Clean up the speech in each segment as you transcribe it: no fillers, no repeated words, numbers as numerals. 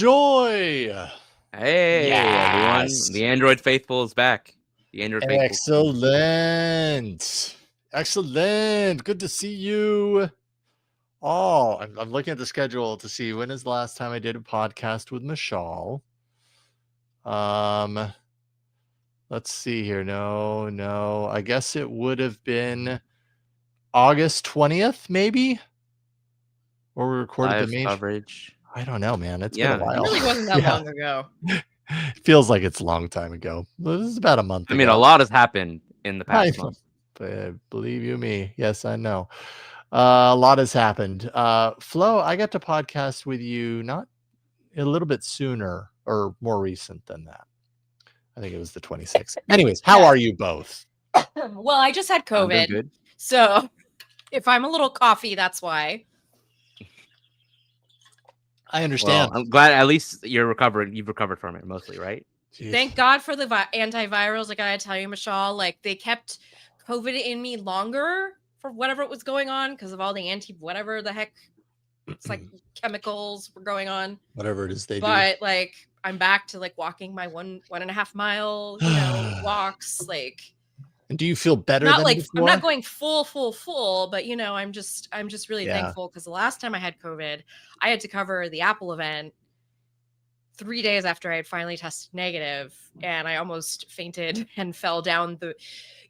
joy. Hey, everyone. Yes. The Android faithful is back. The Android faithful. Excellent. Excellent. Good to see you. Oh, I'm looking at the schedule to see when is the last time I did a podcast with Mishaal. Let's see here. No. I guess it would have been August 20th, maybe? Or we recorded Live the main coverage. I don't know, man. It's been a Yeah. while. It really wasn't that long ago. It feels like it's a long time ago. This is about a month ago. I mean, a lot has happened in the past I month. But believe you me, yes, I know. A lot has happened. Flo, I got to podcast with you not a little bit sooner or more recent than that. I think it was the 26th. Anyways, how are you both? Well, I just had I'm doing COVID, good. so if I'm a little coffee, that's why. I understand. Well, I'm glad at least you're recovering. You've recovered from it mostly, right? Jeez. Thank God for the antivirals. I gotta tell you, Mishaal, like they kept COVID in me longer for whatever it was going on because of all the whatever the heck, it's like chemicals were going on. Whatever it is they do. But like I'm back to like walking my 1.5 mile, walks. Like, and do you feel better not than like before? I'm not going full, but I'm just really Yeah. thankful because the last time I had COVID, I had to cover the Apple event 3 days after I had finally tested negative, and I almost fainted and fell down the.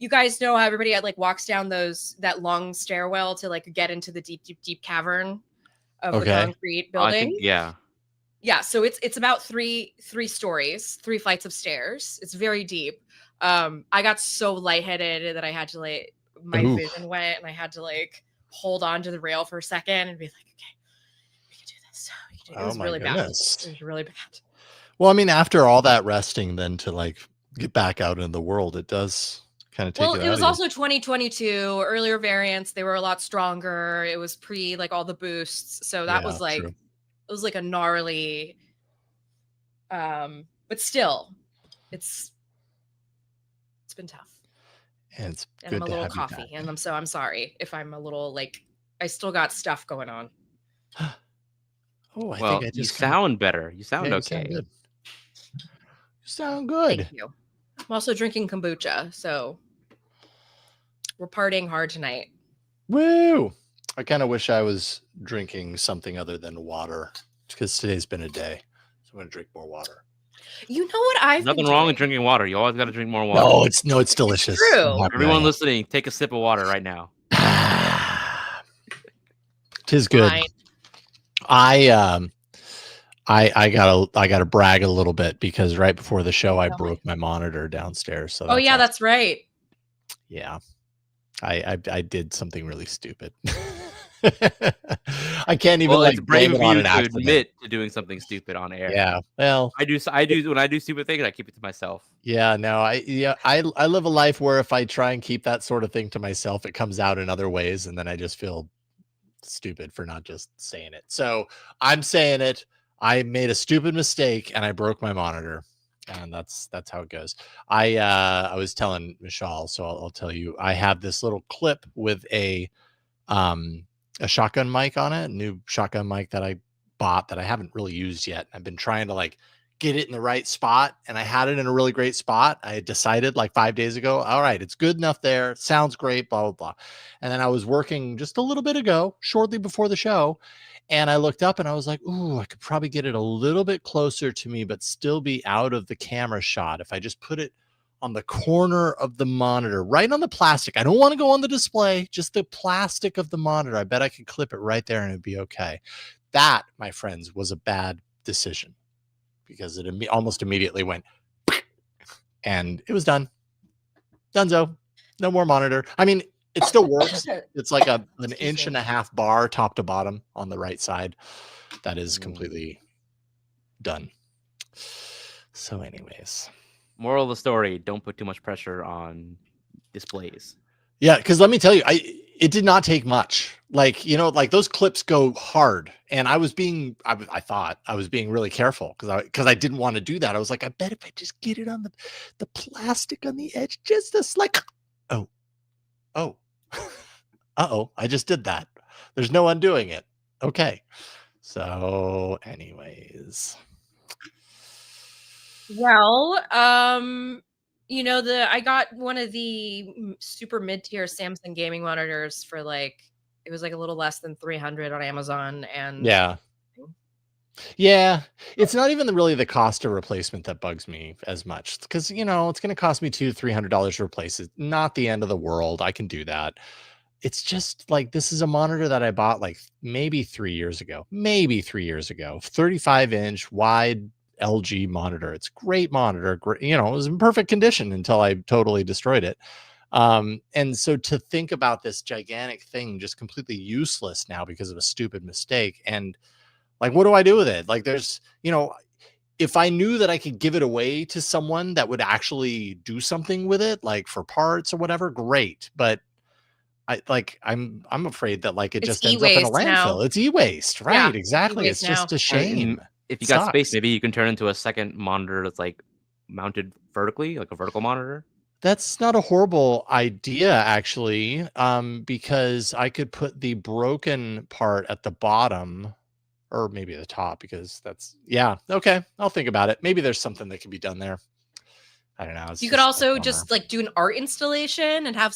You guys know how everybody like walks down that long stairwell to like get into the deep cavern of the concrete building. I think, yeah. Yeah, so it's about three stories, 3 flights of stairs. It's very deep. I got so lightheaded that I had to like my vision went, and I had to like hold on to the rail for a second and be like, okay, we can do this. It was really bad. It was really bad. Well, I mean, after all that resting, then to like get back out in the world, it does kind of take. Well, it was also 2022. Earlier variants, they were a lot stronger. It was pre like all the boosts, so that was like. True. It was like a gnarly, but still, it's been tough. And it's and I'm a little coffee, and I'm sorry if I'm a little like I still got stuff going on. Oh, I well, think I just sound better. You sound okay. You sound good. Thank you. I'm also drinking kombucha, so we're partying hard tonight. Woo! I kind of wish I was drinking something other than water because today's been a day. So I'm going to drink more water. You know what I've Nothing wrong with drinking water. You always got to drink more water. No, it's delicious. It's true. Everyone listening, take a sip of water right now. Tis good. Fine. I gotta brag a little bit because right before the show I broke my monitor downstairs. So that's right. Yeah. I did something really stupid. I can't even it's brave of you to accident. admit to doing something stupid on air. Yeah, well, I do when I do stupid things, I keep it to myself. Yeah, no, I live a life where if I try and keep that sort of thing to myself, it comes out in other ways, and then I just feel stupid for not just saying it. So I'm saying it. I made a stupid mistake and I broke my monitor. And that's how it goes. I was telling Mishaal, so I'll tell you. I have this little clip with a shotgun mic on it, a new shotgun mic that I bought that I haven't really used yet. I've been trying to like get it in the right spot, and I had it in a really great spot. I had decided like 5 days ago, all right, it's good enough there. Sounds great, blah, blah, blah. And then I was working just a little bit ago, shortly before the show. And I looked up and I was like, ooh, I could probably get it a little bit closer to me, but still be out of the camera shot. If I just put it on the corner of the monitor, right on the plastic. I don't want to go on the display, just the plastic of the monitor. I bet I could clip it right there and it'd be okay. That, my friends, was a bad decision because it almost immediately went and it was done. Donezo. No more monitor. I mean, it still works. It's like an inch and a half bar top to bottom on the right side. That is completely done. So anyways. Moral of the story, don't put too much pressure on displays. Yeah, because let me tell you, it did not take much. Like, like those clips go hard. And I thought I was being really careful because I didn't want to do that. I was like, I bet if I just get it on the plastic on the edge, just this like, I just did that. There's no undoing it. Okay. So anyways, Well, I got one of the super mid-tier Samsung gaming monitors for it was like a little less than 300 on Amazon, and Yeah. Yeah, it's not even really the cost of replacement that bugs me as much because it's going to cost me $200-300 to replace it. Not the end of the world. I can do that. It's just like this is a monitor that I bought like maybe 3 years ago, 35-inch wide LG monitor. It's a great monitor. Great, it was in perfect condition until I totally destroyed it. And so to think about this gigantic thing just completely useless now because of a stupid mistake, and like, what do I do with it? Like, if I knew that I could give it away to someone that would actually do something with it, like for parts or whatever, great. But I'm afraid that like it it's just ends up in a e-waste now. landfill. It's e-waste, Yeah, right? Exactly. e-waste It's just now. a shame. If you It got space, sucks. maybe you can turn into a second monitor that's like mounted vertically, like a vertical monitor. That's not a horrible idea, actually, because I could put the broken part at the bottom or maybe the top because okay. I'll think about it. Maybe there's something that can be done there. I don't know. It's You could just a also bummer. just do an art installation and have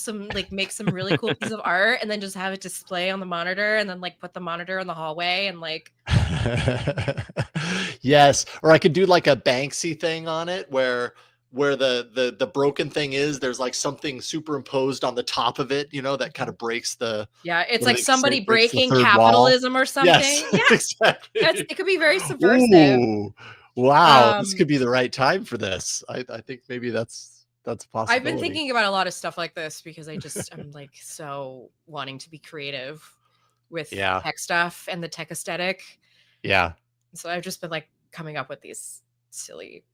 make some really cool piece of art, and then just have it display on the monitor, and then put the monitor in the hallway and Yes, or I could do like a Banksy thing on it where the broken thing is there's like something superimposed on the top of it, that kind of breaks the it's what do like they say? somebody Breaks the breaking third wall. capitalism or something. Yes, Yeah, exactly. it could be very subversive. Ooh, wow, this Um, could be the right time for this. I think maybe that's a possibility. I've been thinking about a lot of stuff like this because I'm so wanting to be creative with tech stuff and the tech aesthetic. Yeah. So I've just been coming up with these silly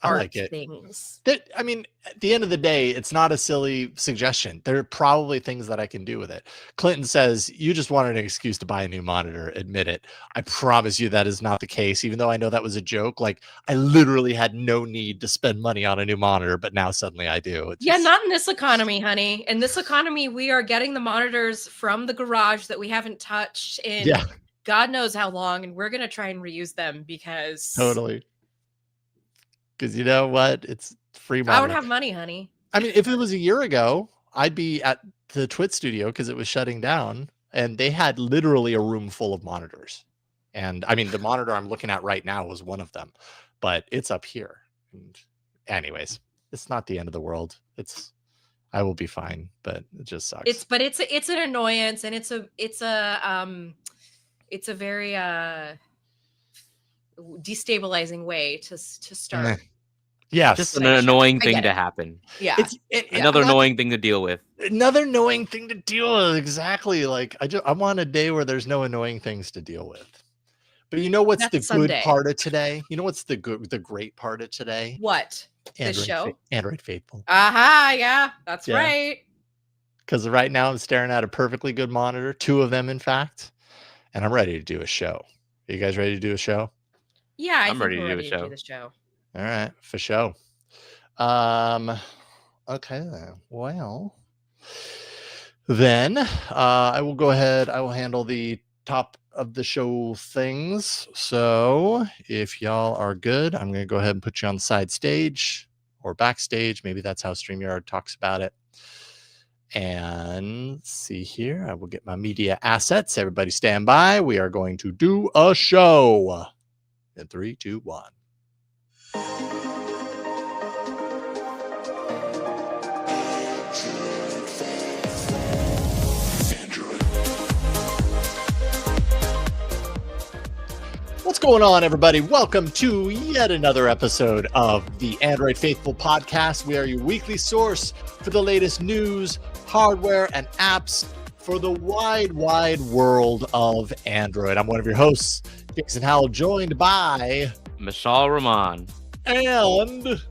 I art like it. things. I mean, at the end of the day, it's not a silly suggestion. There are probably things that I can do with it. Clinton says, you just wanted an excuse to buy a new monitor. Admit it. I promise you that is not the case, even though I know that was a joke. Like, I literally had no need to spend money on a new monitor, but now suddenly I do. Yeah, not in this economy, honey. In this economy, we are getting the monitors from the garage that we haven't touched in God knows how long, and we're going to try and reuse them because... Totally. Because you know what? It's free monitor. I don't have money, honey. I mean, if it was a year ago, I'd be at the Twit studio because it was shutting down, and they had literally a room full of monitors. And I mean, the monitor I'm looking at right now was one of them, but it's up here. And anyways, it's not the end of the world. I will be fine, but it just sucks. It's an annoyance, and it's a very destabilizing way to start. Yes, just an annoying thing to happen. Yeah, another annoying thing to deal with. Another annoying thing to deal with. Exactly. Like I want a day where there's no annoying things to deal with. But you know what's the good part of today? You know what's the great part of today? What? This show? Android Faithful. Aha, yeah, that's right. Because right now I'm staring at a perfectly good monitor, 2 of them in fact, and I'm ready to do a show. Are you guys ready to do a show? Yeah, I'm ready to do the show. All right, for show. Okay then. Well, then I will go ahead. I will handle the top of the show things. So if y'all are good, I'm going to go ahead and put you on the side stage or backstage. Maybe that's how StreamYard talks about it. And see here, I will get my media assets. Everybody stand by. We are going to do a show in 3, 2, 1. What's going on, everybody? Welcome to yet another episode of the Android Faithful podcast. We are your weekly source for the latest news, hardware, and apps for the wide, wide world of Android. I'm one of your hosts, Jason Howell, joined by Mishaal Rahman and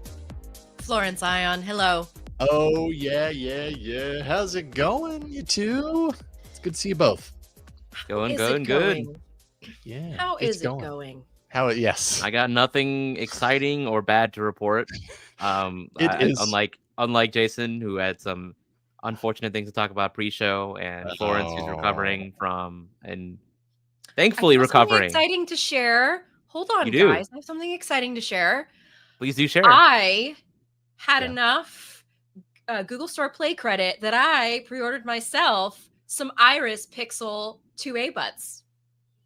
Florence Ion. Hello. Oh, yeah. How's it going, you two? It's good to see you both. Going good. Yeah. How is it going? Yes. I got nothing exciting or bad to report. Unlike Jason, who had some unfortunate things to talk about pre-show, and Florence, who's recovering from and thankfully recovering. Exciting to share. hold on, You do. guys. I have something exciting to share. Please do share. I had Yeah. enough Google Store Play credit that I pre-ordered myself some Iris Pixel 2A buds,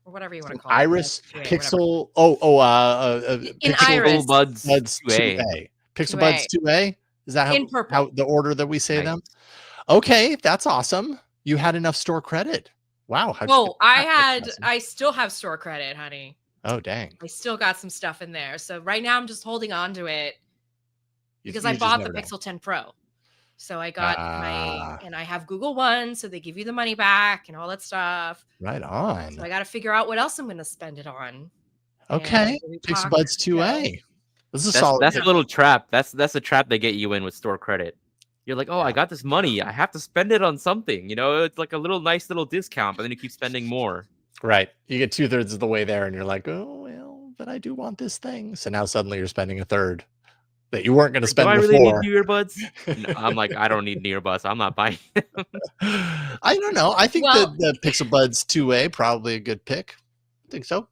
or whatever you want to call it. Iris 2A, whatever. Pixel. In Pixel Iris. Buds Buds 2A. 2A. Pixel Buds 2A. Is that In purple. how the order that we say Nice. them? Okay, that's awesome. You had enough store credit. Wow. how'd you Oh, get that? That's awesome. I still have store credit, honey. Oh, dang. I still got some stuff in there. So right now I'm just holding on to it because You I just bought the never know. Pixel 10 Pro. So I got Ah. and I have Google One, so they give you the money back and all that stuff. Right on. So I got to figure out what else I'm going to spend it on. Okay. And we Pixel talk, Buds you know, 2A. This is a solid. That's a little trap. That's a trap they get you in with store credit. You're like, oh, I got this money. I have to spend it on something. You know, it's like a nice little discount, but then you keep spending more. Right. You get 2/3 of the way there and you're like, oh, well, but I do want this thing. So now suddenly you're spending a third that you weren't going to Do spend I really before. need new earbuds? No, I'm like, I don't need new earbuds. I'm not buying them. I don't know. I think the Pixel Buds 2A probably a good pick. I think so.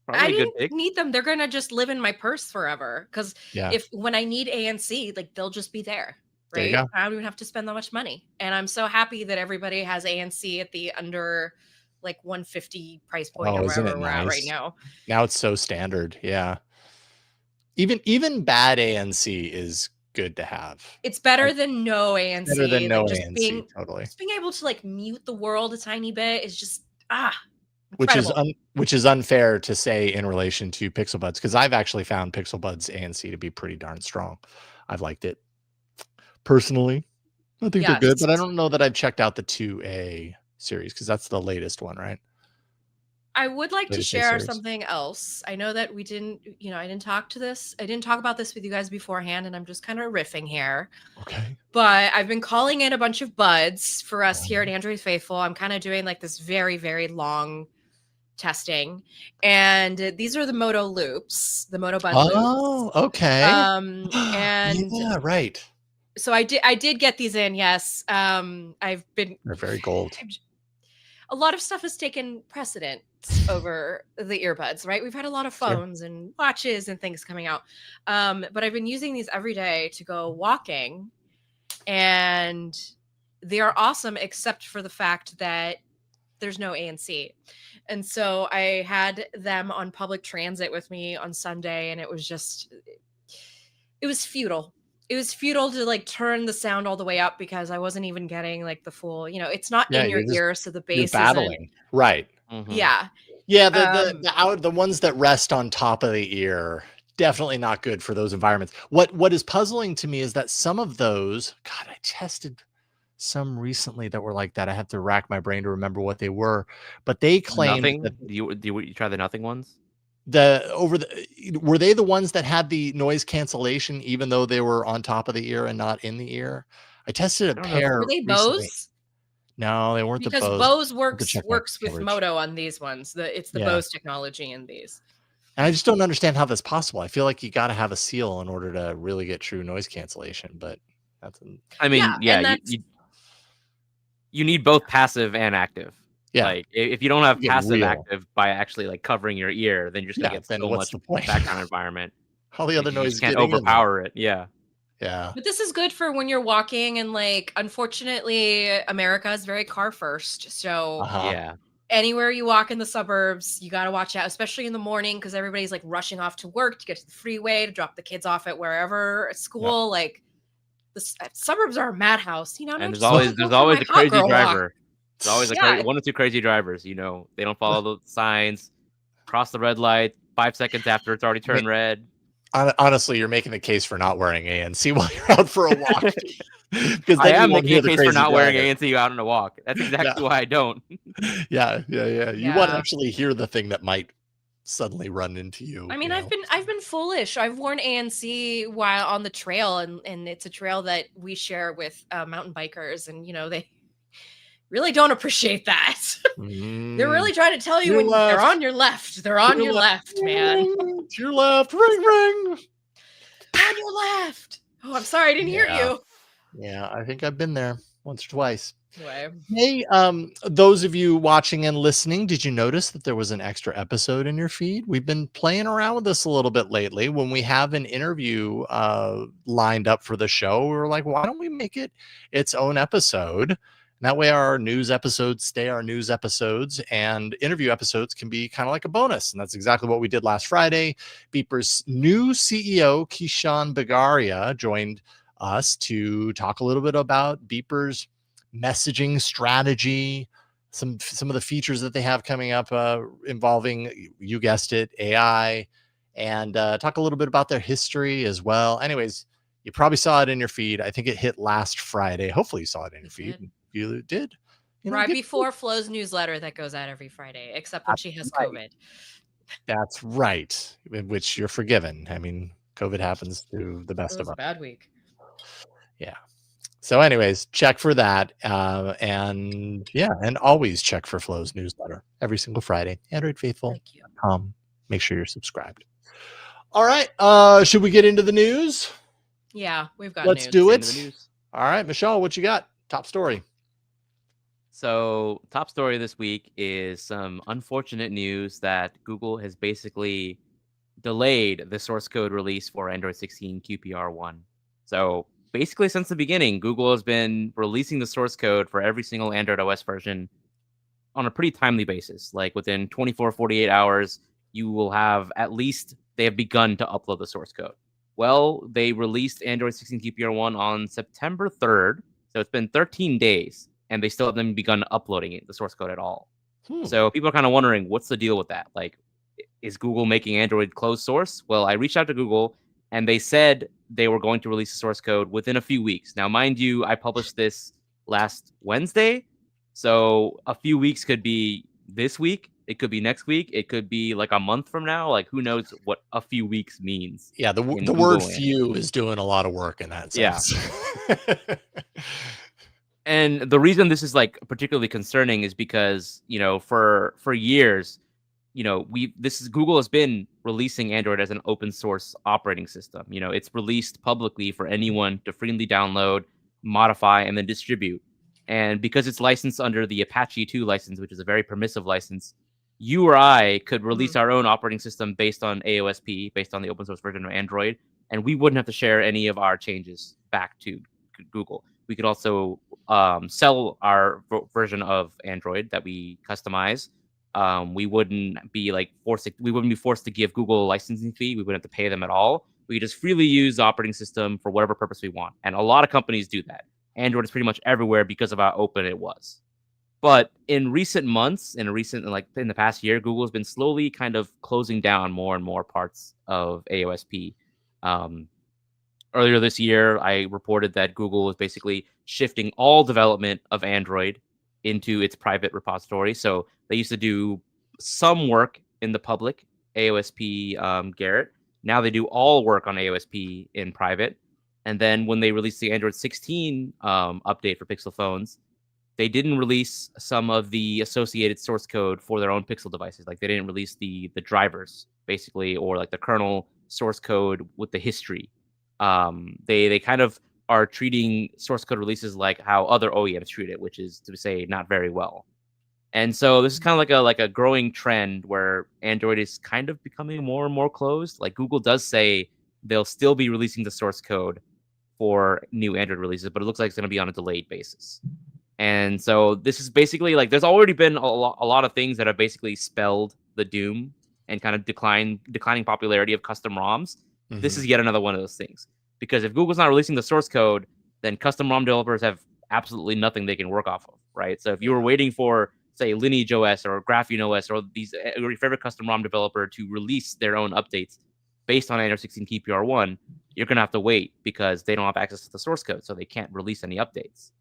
Probably I a good didn't pick. need them. They're going to just live in my purse forever. Because Yeah. when I need ANC, like they'll just be there. There you Right. go. I don't even have to spend that much money. And I'm so happy that everybody has ANC at the under like 150 price point or Oh, isn't wherever it we're at right nice? now. Now it's so standard. Yeah. Even bad ANC is good to have. It's better than no ANC. Better than no just ANC. Totally. Just being able to like mute the world a tiny bit is just Which incredible. is unfair to say in relation to Pixel Buds, because I've actually found Pixel Buds ANC to be pretty darn strong. I've liked it personally. I think they're good, but I don't know that I've checked out the 2A series because that's the latest one, right? I would like to Latest A share series. something else. I know that we didn't, I didn't talk about this with you guys beforehand, and I'm just kind of riffing here. Okay. But I've been calling in a bunch of buds for us here at Android Faithful. I'm kind of doing like this very, very long testing. And these are the Moto loops, the Moto Bud loops. Oh, okay. And yeah, right. so I did get these in, yes. They're very gold. A lot of stuff has taken precedence over the earbuds, right? We've had a lot of phones and watches and things coming out. But I've been using these every day to go walking, and they are awesome, except for the fact that there's no ANC. And so I had them on public transit with me on Sunday, and it was futile. It was futile to like turn the sound all the way up because I wasn't even getting like the full, it's not in your ear, so the bass battling. Right. Mm-hmm. Yeah. Yeah, the ones that rest on top of the ear, definitely not good for those environments. What is puzzling to me is that some of those, God, I tested some recently that were like that. I have to rack my brain to remember what they were, but they claimed nothing. that You try the nothing ones? Were they the ones that had the noise cancellation even though they were on top of the ear and not in the ear? I tested a pair. Were they recently. Bose? No, they weren't because the Bose. Bose works with Moto on these ones. It's the Bose technology in these. And I just don't understand how that's possible. I feel like you got to have a seal in order to really get true noise cancellation, but that's. You need both passive and active. Yeah. Like if you don't have passive active by actually like covering your ear, then you're just gonna get so much background environment. All the other noise can't overpower it. Yeah. Yeah. But this is good for when you're walking, and like unfortunately America is very car first. So yeah. Anywhere you walk in the suburbs, you got to watch out, especially in the morning, because everybody's like rushing off to work to get to the freeway to drop the kids off at wherever at school. Yep. Like the suburbs are a madhouse, And there's always a crazy driver. There's always one or two crazy drivers. They don't follow the signs, cross the red light 5 seconds after it's already turned red. Honestly, you're making the case for not wearing ANC while you're out for a walk. Because I am making a case for not wearing ANC out on a walk. That's exactly why I don't. Yeah. You want to actually hear the thing that might suddenly run into you. I mean, I've been foolish. I've worn ANC while on the trail, and it's a trail that we share with mountain bikers, and they really don't appreciate that. They're really trying to tell you when they're on your left. They're on your left, man. To your left. Ring, ring. On your left. Oh, I'm sorry. I didn't hear you. Yeah, I think I've been there once or twice. Anyway. Hey, those of you watching and listening, did you notice that there was an extra episode in your feed? We've been playing around with this a little bit lately. When we have an interview lined up for the show, we're like, why don't we make it its own episode? And that way our news episodes stay our news episodes, and interview episodes can be kind of like a bonus. And that's exactly what we did last Friday. Beeper's new CEO, Kishan Bagaria, joined us to talk a little bit about Beeper's messaging strategy, some of the features that they have coming up involving, you guessed it, AI, and talk a little bit about their history as well. Anyways, you probably saw it in your feed. I think it hit last Friday. Hopefully you saw it in your feed. If you did, right before Flo's newsletter that goes out every Friday, except when she has COVID. That's right, in which you're forgiven. I mean, COVID happens to the best of us. It was a bad week. Yeah. So anyways, check for that. And always check for Flo's newsletter every single Friday. AndroidFaithful.com. Make sure you're subscribed. All right. Should we get into the news? Yeah, we've got Let's news. do it. All right, Mishaal, what you got? Top story. So top story this week is some unfortunate news that Google has basically delayed the source code release for Android 16 QPR1. So basically, since the beginning, Google has been releasing the source code for every single Android OS version on a pretty timely basis. Like within 24, 48 hours, you will have at least they have begun to upload the source code. Well, they released Android 16 QPR1 on September 3rd. So it's been 13 days, and they still haven't begun uploading it, the source code at all. So people are kind of wondering, what's the deal with that? Like, is Google making Android closed source? Well, I reached out to Google, and they said they were going to release the source code within a few weeks. Now, mind you, I published this last Wednesday, so a few weeks could be this week. It could be next week. It could be like a month from now. Like, who knows what a few weeks means? Yeah, the word "few" is doing a lot of work in that sense. Yeah. And the reason this is like particularly concerning is because, for years, Google has been releasing Android as an open source operating system. It's released publicly for anyone to freely download, modify, and then distribute. And because it's licensed under the Apache 2 license, which is a very permissive license, you or I could release our own operating system based on AOSP, based on the open source version of Android, and we wouldn't have to share any of our changes back to Google. We could also sell our version of Android that we customize. We wouldn't be forced to give Google a licensing fee. We wouldn't have to pay them at all. We just freely use the operating system for whatever purpose we want. And a lot of companies do that. Android is pretty much everywhere because of how open it was. But in recent months, in the past year, Google has been slowly kind of closing down more and more parts of AOSP. Earlier this year, I reported that Google was basically shifting all development of Android into its private repository. So they used to do some work in the public AOSP Garrett. Now they do all work on AOSP in private. And then when they released the Android 16 update for Pixel phones, they didn't release some of the associated source code for their own Pixel devices. Like they didn't release the drivers, basically, or like the kernel source code with the history. They kind of are treating source code releases like how other OEMs treat it, which is to say not very well. And so this is kind of like a growing trend where Android is kind of becoming more and more closed. Like Google does say they'll still be releasing the source code for new Android releases, but it looks like it's going to be on a delayed basis. And so this is basically like there's already been a lot of things that have basically spelled the doom and kind of declining popularity of custom ROMs. Mm-hmm. This is yet another one of those things. Because if Google's not releasing the source code, then custom ROM developers have absolutely nothing they can work off of, right? So if you were waiting for, say, Lineage OS or Graphene OS or your favorite custom ROM developer to release their own updates based on Android 16 QPR1, you're going to have to wait because they don't have access to the source code, so they can't release any updates.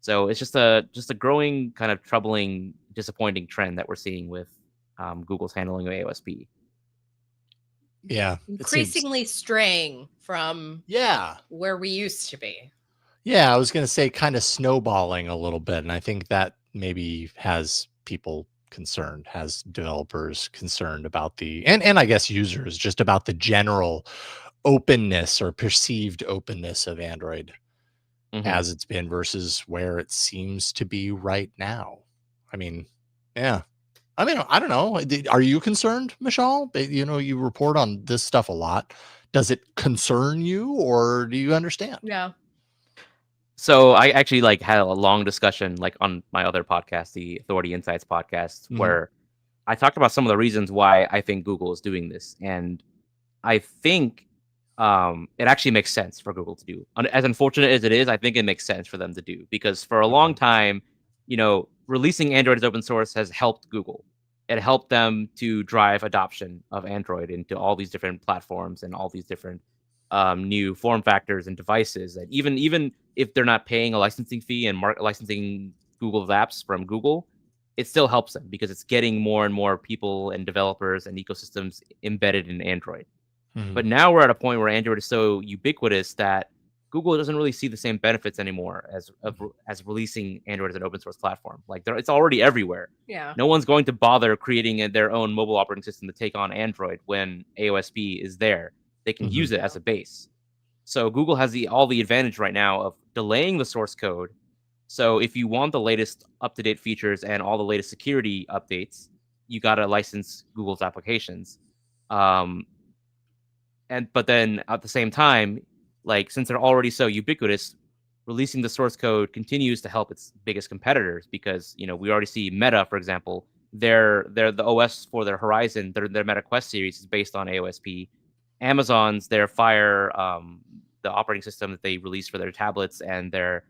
So it's just a growing, kind of troubling, disappointing trend that we're seeing with Google's handling of AOSP. Yeah, increasingly straying from where we used to be. Yeah, I was going to say kind of snowballing a little bit, and I think that maybe has people concerned, has developers concerned about and I guess users just about the general openness or perceived openness of Android. as it's been versus where it seems to be right now. I mean, yeah. I mean, I don't know. Are you concerned, Mishaal? You know, you report on this stuff a lot. Does it concern you, or do you understand? Yeah. So I actually like had a long discussion like on my other podcast, the Authority Insights podcast, where I talked about some of the reasons why I think Google is doing this, and I think it actually makes sense for Google to do. As unfortunate as it is, I think it makes sense for them to do because for a long time, you know, releasing Android as open source has helped Google. It helped them to drive adoption of Android into all these different platforms and all these different new form factors and devices. And even if they're not paying a licensing fee and licensing Google's apps from Google, it still helps them because it's getting more and more people and developers and ecosystems embedded in Android. But now we're at a point where Android is so ubiquitous that Google doesn't really see the same benefits anymore as releasing Android as an open source platform. Like it's already everywhere. Yeah. No one's going to bother creating their own mobile operating system to take on Android when AOSP is there. They can use it as a base. So Google has all the advantage right now of delaying the source code. So if you want the latest up-to-date features and all the latest security updates, you got to license Google's applications. But then at the same time, like since they're already so ubiquitous, releasing the source code continues to help its biggest competitors because you know we already see Meta, for example, they're the OS for their Horizon, their Meta Quest series is based on AOSP. Amazon's their Fire, the operating system that they release for their tablets and their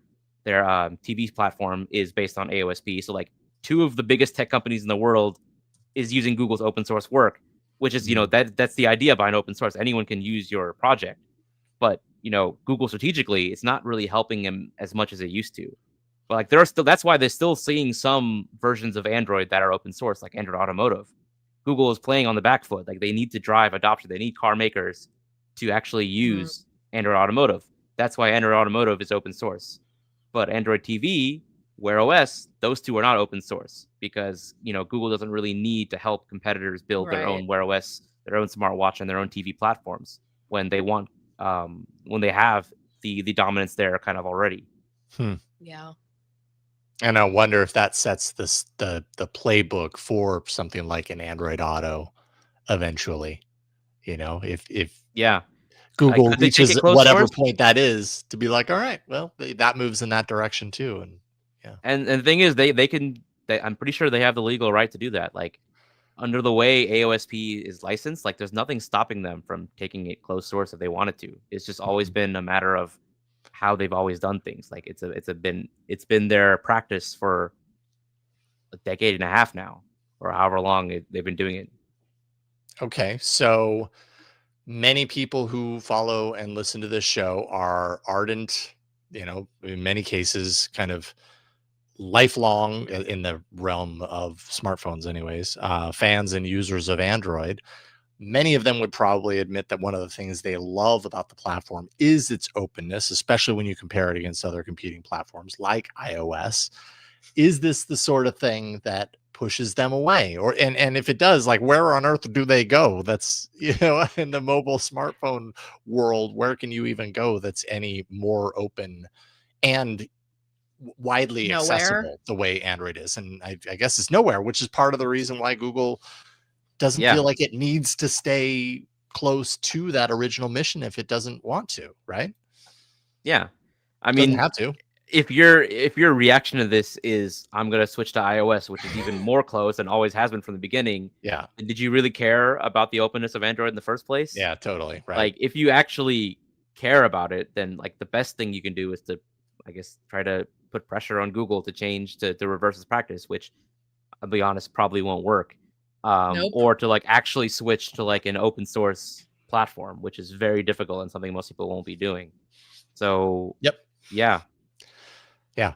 TV platform is based on AOSP. So like two of the biggest tech companies in the world is using Google's open source work, which is, you know, that's the idea behind open source. Anyone can use your project. But, you know, Google strategically, it's not really helping them as much as it used to. But like there are still, that's why they're still seeing some versions of Android that are open source, like Android Automotive. Google is playing on the back foot. Like they need to drive adoption. They need car makers to actually use Android Automotive. That's why Android Automotive is open source. But Android TV, Wear OS, those two are not open source because you know Google doesn't really need to help competitors build their own Wear OS, their own smartwatch, and their own TV platforms when they want when they have the dominance there kind of already. Yeah. And I wonder if that sets the playbook for something like an Android Auto eventually. You know, if yeah, Google could they take reaches it closed whatever source? point that is to be like, all right, well, that moves in that direction too. And yeah. And the thing is, I'm pretty sure they have the legal right to do that. Like under the way AOSP is licensed, like there's nothing stopping them from taking it closed source if they wanted to. It's just always been a matter of how they've always done things. Like it's been their practice for a decade and a half now, or however long they've been doing it. Okay, so many people who follow and listen to this show are ardent, you know, in many cases, kind of lifelong in the realm of smartphones, anyways, fans and users of Android. Many of them would probably admit that one of the things they love about the platform is its openness, especially when you compare it against other competing platforms like iOS. Is this the sort of thing that pushes them away? Or and if it does, like where on earth do they go? That's, you know, in the mobile smartphone world, where can you even go that's any more open and widely accessible the way Android is? And I guess it's nowhere, which is part of the reason why Google doesn't feel like it needs to stay close to that original mission if it doesn't want to, right? Yeah. I Doesn't mean, have to. if your reaction to this is I'm gonna switch to iOS, which is even more closed and always has been from the beginning. Yeah. Did you really care about the openness of Android in the first place? Yeah, totally. Right. Like if you actually care about it, then like the best thing you can do is to, I guess, try to put pressure on Google to change to reverse its practice, which I'll be honest, probably won't work. Or to like actually switch to like an open source platform, which is very difficult and something most people won't be doing. So yeah.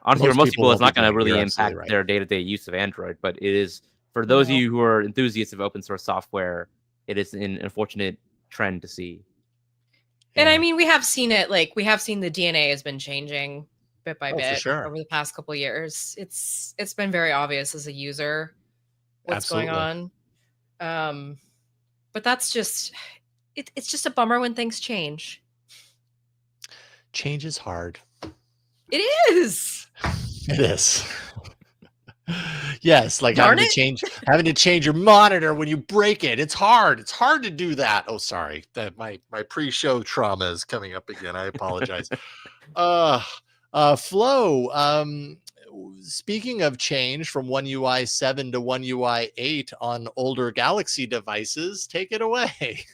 Honestly, for most people, it's not going to really impact their day-to-day use of Android, but it is for those of you who are enthusiasts of open source software, it is an unfortunate trend to see. And I mean, we have seen it. Like we have seen the DNA has been changing bit by bit over the past couple of years. It's been very obvious as a user what's going on. But that's just it's just a bummer when things change. Change is hard. It is. It is. Yes, like Darn having to change your monitor when you break it. It's hard. It's hard to do that. Oh, sorry. That my pre-show trauma is coming up again. I apologize. Flo, speaking of change from One UI 7 to One UI 8 on older Galaxy devices, take it away.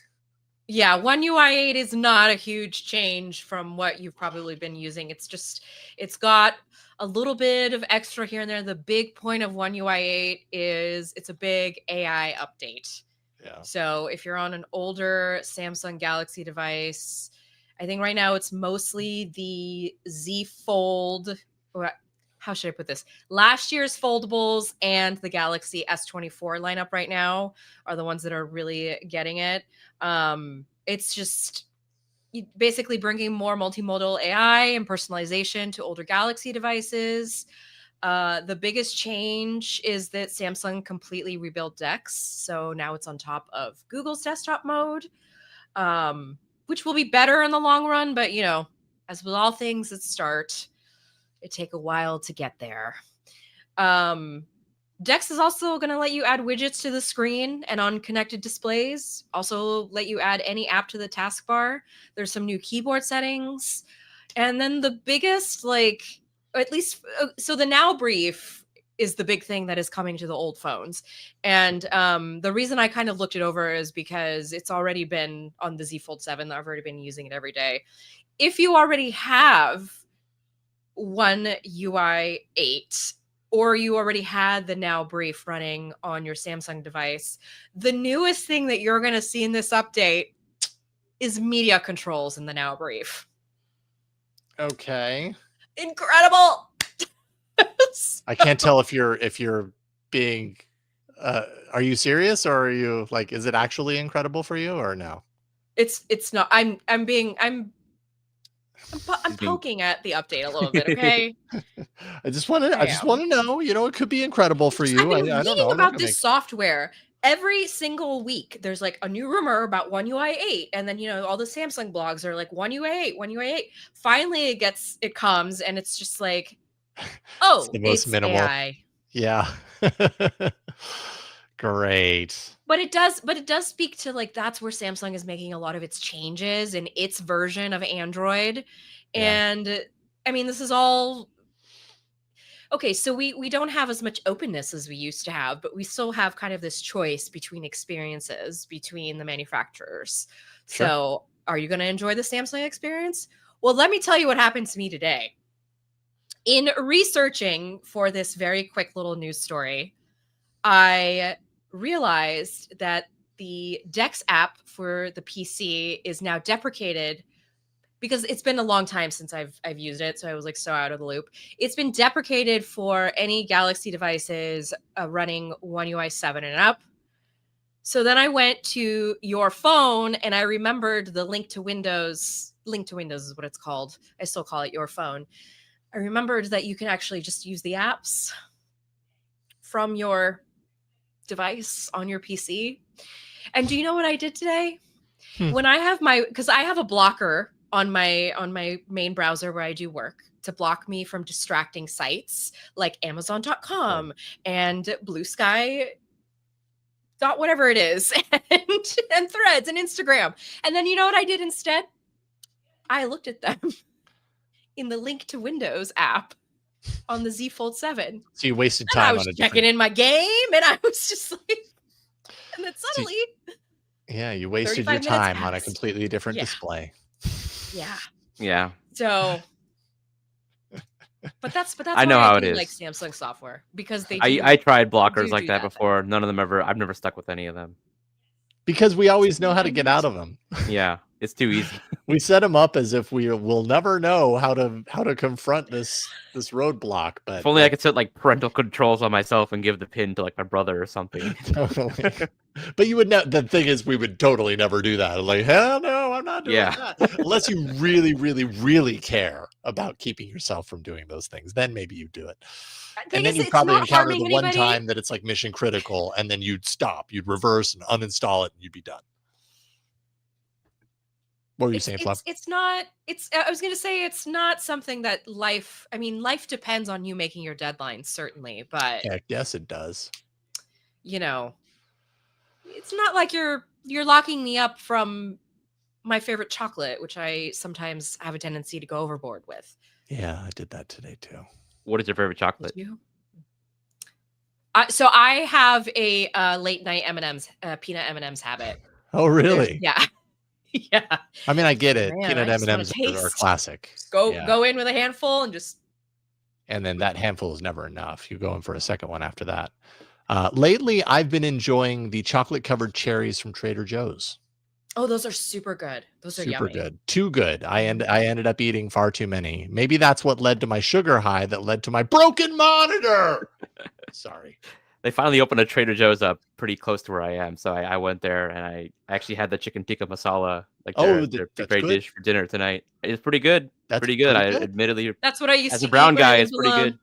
Yeah, One UI 8 is not a huge change from what you've probably been using. It's got a little bit of extra here and there. The big point of One UI 8 is it's a big AI update. Yeah. So if you're on an older Samsung Galaxy device, I think right now it's mostly the Z Fold, or how should I put this? Last year's foldables and the Galaxy S24 lineup right now are the ones that are really getting it. It's just basically bringing more multimodal AI and personalization to older Galaxy devices. The biggest change is that Samsung completely rebuilt DeX. So now it's on top of Google's desktop mode, which will be better in the long run. But, you know, as with all things that start, it take a while to get there. DeX is also going to let you add widgets to the screen and on connected displays. Also let you add any app to the taskbar. There's some new keyboard settings. And then the biggest, like, at least, so the Now Brief is the big thing that is coming to the old phones. And the reason I kind of looked it over is because it's already been on the Z Fold 7. I've already been using it every day. If you already have One UI 8, or you already had the Now Brief running on your Samsung device, the newest thing that you're going to see in this update is media controls in the Now Brief. Okay. Incredible. I can't tell if you're being are you serious, or are you like, is it actually incredible for you, or no? It's not. I'm poking at the update a little bit, okay? I just want to know, you know, it could be incredible for you. I've been I don't reading know about this software. Every single week, there's like a new rumor about One UI 8, and then, you know, all the Samsung blogs are like One UI 8, One UI 8. Finally, it comes, and it's just like, oh, it's the most minimal. AI. Yeah. Great. But it does speak to, like, that's where Samsung is making a lot of its changes in its version of Android. Yeah. And I mean, this is all okay. So we don't have as much openness as we used to have, but we still have kind of this choice between experiences between the manufacturers. Sure. So are you going to enjoy the Samsung experience? Well, let me tell you what happened to me today. In researching for this very quick little news story, I realized that the DeX app for the PC is now deprecated because it's been a long time since I've used it. So I was like so out of the loop. It's been deprecated for any Galaxy devices running One UI 7 and up. So then I went to your phone and I remembered the link to Windows. Link to Windows is what it's called. I still call it your phone. I remembered that you can actually just use the apps from your device on your PC. And do you know what I did today? When I have because I have a blocker on my main browser where I do work to block me from distracting sites like Amazon.com and Blue Sky whatever it is, and Threads and Instagram. And then you know what I did instead? I looked at them in the Link to Windows app on the Z Fold 7. So you wasted and time I was on checking in my game, and I was just like, and then suddenly, yeah, you wasted your time on a completely different display. Yeah. So, but that's I know how it is. Like Samsung software, because they. I tried blockers like that before. None of them ever. I've never stuck with any of them. Because we always know how to get out of them. Yeah, it's too easy. We set them up as if we will never know how to confront this roadblock. But if only I could set like parental controls on myself and give the pin to like my brother or something. Totally. But you would know. The thing is, we would totally never do that. Like, hell no, I'm not doing that. Unless you really, really, really care about keeping yourself from doing those things, then maybe you do it. And then you probably encounter the one time that it's like mission critical, and then you'd stop, you'd reverse and uninstall it, and you'd be done. What were you saying, Fluff? It's not. I was gonna say it's not something that life. I mean, life depends on you making your deadlines, certainly, but Heck, yes, it does. you know, it's not like you're locking me up from my favorite chocolate, which I sometimes have a tendency to go overboard with. Yeah, I did that today too. What is your favorite Did chocolate? you? So I have a late night M&Ms, peanut M&Ms habit. Oh, really? Yeah, yeah. I mean, I get it. Man, Peanut I just wanna M&Ms are taste. classic. Just go Yeah. go in with a handful and just. And then that handful is never enough. You go in for a second one after that. Lately, I've been enjoying the chocolate covered cherries from Trader Joe's. Oh, those are super good. Those are Super yummy. good. Too good. I ended up eating far too many. Maybe that's what led to my sugar high that led to my broken monitor. Sorry. They finally opened a Trader Joe's up pretty close to where I am, so I went there and I actually had the chicken tikka masala, like their That's great good. dish for dinner tonight. It's pretty good. That's pretty good. pretty I good. admittedly, That's what I used as to a brown eat when I guy, lived it's pretty alone.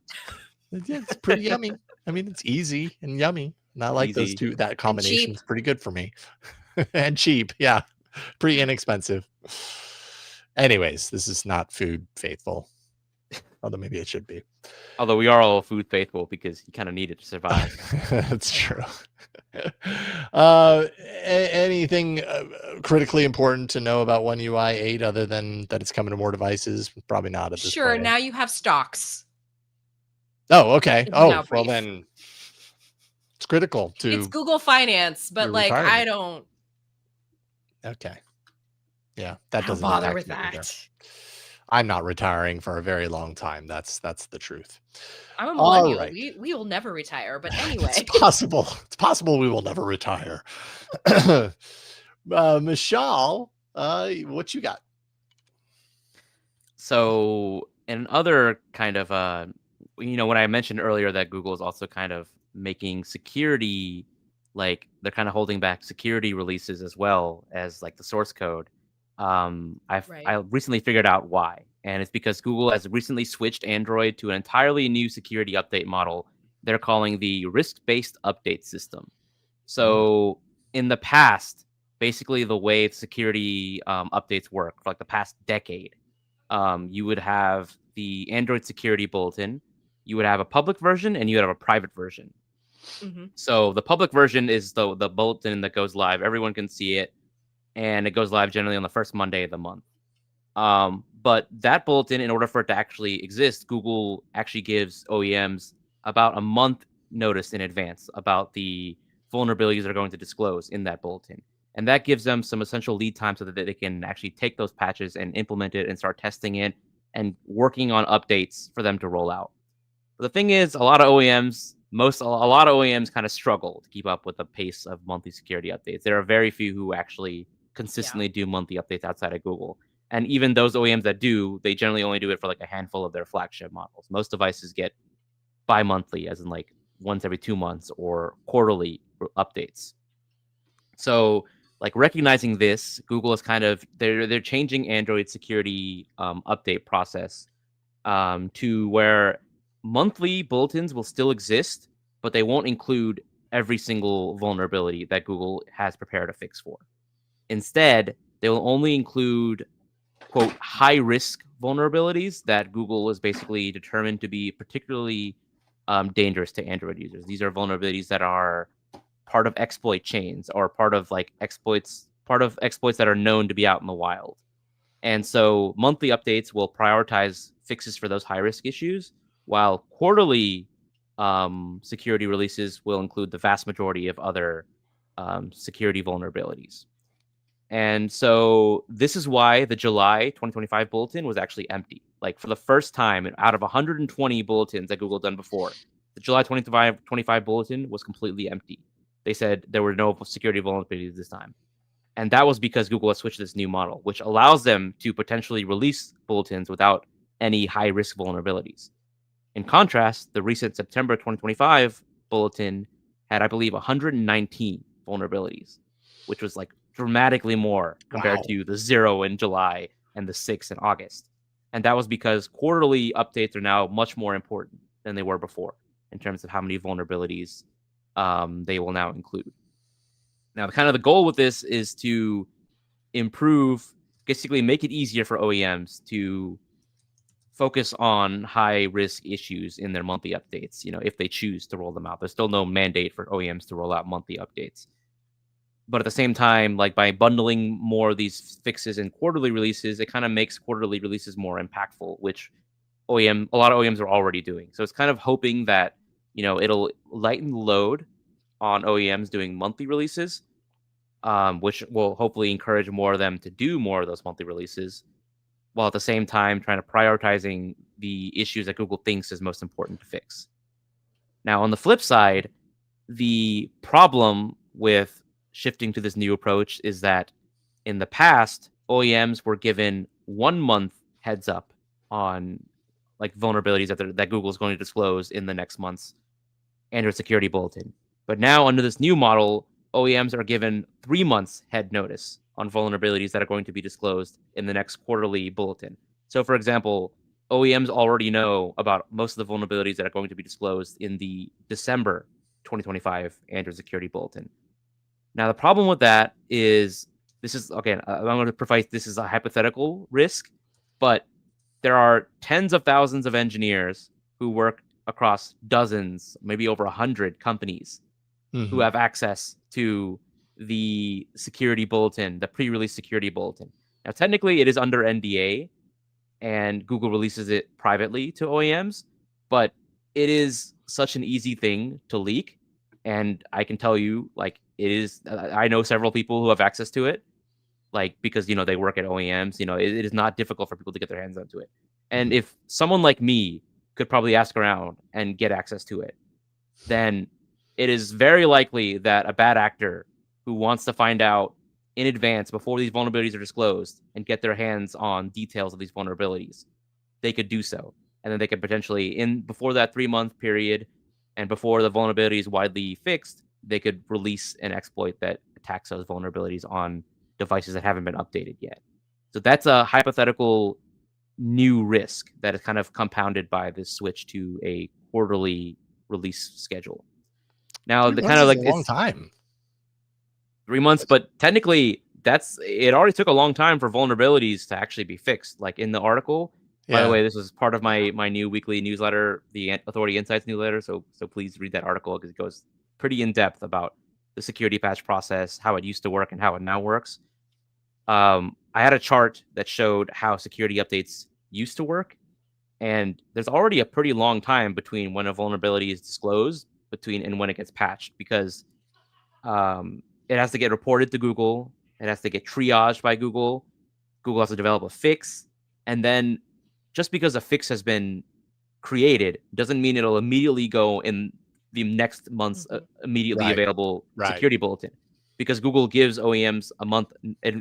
good. Yeah, it's pretty yummy. I mean, it's easy and yummy. Not like those Easy. two. That combination is cheap. pretty good for me. And cheap. Yeah. Pretty inexpensive. Anyways, this is not food faithful. Although maybe it should be. Although we are all food faithful because you kind of need it to survive. That's true. Anything critically important to know about One UI 8 other than that it's coming to more devices? Probably not at this Sure, point. now you have stocks. Oh, okay. It's Oh, now well brief. then it's critical to It's Google Finance, but your like I retirement. don't Okay. Yeah, I that don't doesn't bother impact with me either. that. I'm not retiring for a very long time. That's the truth. I'm a All millennial. right. We will never retire, but It's anyway. possible. It's possible we will never retire. Mishaal, what you got? So, in other kind of, when I mentioned earlier that Google is also kind of making security, like they're kind of holding back security releases as well as like the source code. I Right. recently figured out why, and it's because Google has recently switched Android to an entirely new security update model. They're calling the risk-based update system. So, in the past, basically the way security updates work for like the past decade, you would have the Android security bulletin, you would have a public version, and you would have a private version. Mhm. So the public version is the bulletin that goes live. Everyone can see it, and it goes live generally on the first Monday of the month. But that bulletin, in order for it to actually exist, Google actually gives OEMs about a month notice in advance about the vulnerabilities they're going to disclose in that bulletin. And that gives them some essential lead time so that they can actually take those patches and implement it and start testing it and working on updates for them to roll out. But the thing is, a lot of OEMs kind of struggle to keep up with the pace of monthly security updates. There are very few who actually consistently do monthly updates outside of Google. And even those OEMs that do, they generally only do it for like a handful of their flagship models. Most devices get bi-monthly, as in like once every 2 months, or quarterly updates. So, like recognizing this, Google is kind of they're changing Android security update process to where monthly bulletins will still exist, but they won't include every single vulnerability that Google has prepared a fix for. Instead, they will only include, quote, high risk vulnerabilities that Google is basically determined to be particularly dangerous to Android users. These are vulnerabilities that are part of exploit chains or part of exploits that are known to be out in the wild. And so monthly updates will prioritize fixes for those high risk issues, while quarterly security releases will include the vast majority of other security vulnerabilities. And so this is why the July 2025 bulletin was actually empty. Like for the first time out of 120 bulletins that Google done before, the July 2025 bulletin was completely empty. They said there were no security vulnerabilities this time. And that was because Google has switched to this new model, which allows them to potentially release bulletins without any high risk vulnerabilities. In contrast, the recent September 2025 bulletin had, I believe, 119 vulnerabilities, which was like dramatically more compared to the 0 in July and the 6 in August. And that was because quarterly updates are now much more important than they were before in terms of how many vulnerabilities they will now include. Now, kind of the goal with this is to improve basically make it easier for OEMs to focus on high risk issues in their monthly updates, if they choose to roll them out. There's still no mandate for OEMs to roll out monthly updates. But at the same time, like by bundling more of these fixes in quarterly releases, it kind of makes quarterly releases more impactful, which a lot of OEMs are already doing. So it's kind of hoping that, it'll lighten the load on OEMs doing monthly releases, which will hopefully encourage more of them to do more of those monthly releases, while at the same time trying to prioritizing the issues that Google thinks is most important to fix. Now, on the flip side, the problem with shifting to this new approach is that in the past, OEMs were given 1 month heads up on like vulnerabilities that Google is going to disclose in the next month's Android security bulletin. But now under this new model, OEMs are given 3 months head notice on vulnerabilities that are going to be disclosed in the next quarterly bulletin. So, for example, OEMs already know about most of the vulnerabilities that are going to be disclosed in the December 2025 Android security bulletin. Now, the problem with that is this is, okay, I'm going to provide this is a hypothetical risk, but there are tens of thousands of engineers who work across dozens, maybe over 100 companies who have access to the security bulletin, the pre-release security bulletin. Now, technically, it is under NDA, and Google releases it privately to OEMs, but it is such an easy thing to leak. And I can tell you, like, it is. I know several people who have access to it, like, because they work at OEMs. It is not difficult for people to get their hands onto it. And if someone like me could probably ask around and get access to it, then it is very likely that a bad actor who wants to find out in advance before these vulnerabilities are disclosed and get their hands on details of these vulnerabilities, they could do so. And then they could potentially, before that 3-month period and before the vulnerability is widely fixed, they could release an exploit that attacks those vulnerabilities on devices that haven't been updated yet. So that's a hypothetical new risk that is kind of compounded by this switch to a quarterly release schedule. Now, the kind of like a long time. 3 months, but technically it already took a long time for vulnerabilities to actually be fixed. Like in the article, by the way, this was part of my new weekly newsletter, the Authority Insights newsletter. So please read that article because it goes pretty in depth about the security patch process, how it used to work and how it now works. I had a chart that showed how security updates used to work, and there's already a pretty long time between when a vulnerability is disclosed and when it gets patched, because it has to get reported to Google, it has to get triaged by Google has to develop a fix, and then just because a fix has been created doesn't mean it'll immediately go in the next month's immediately available security bulletin, because Google gives OEMs a month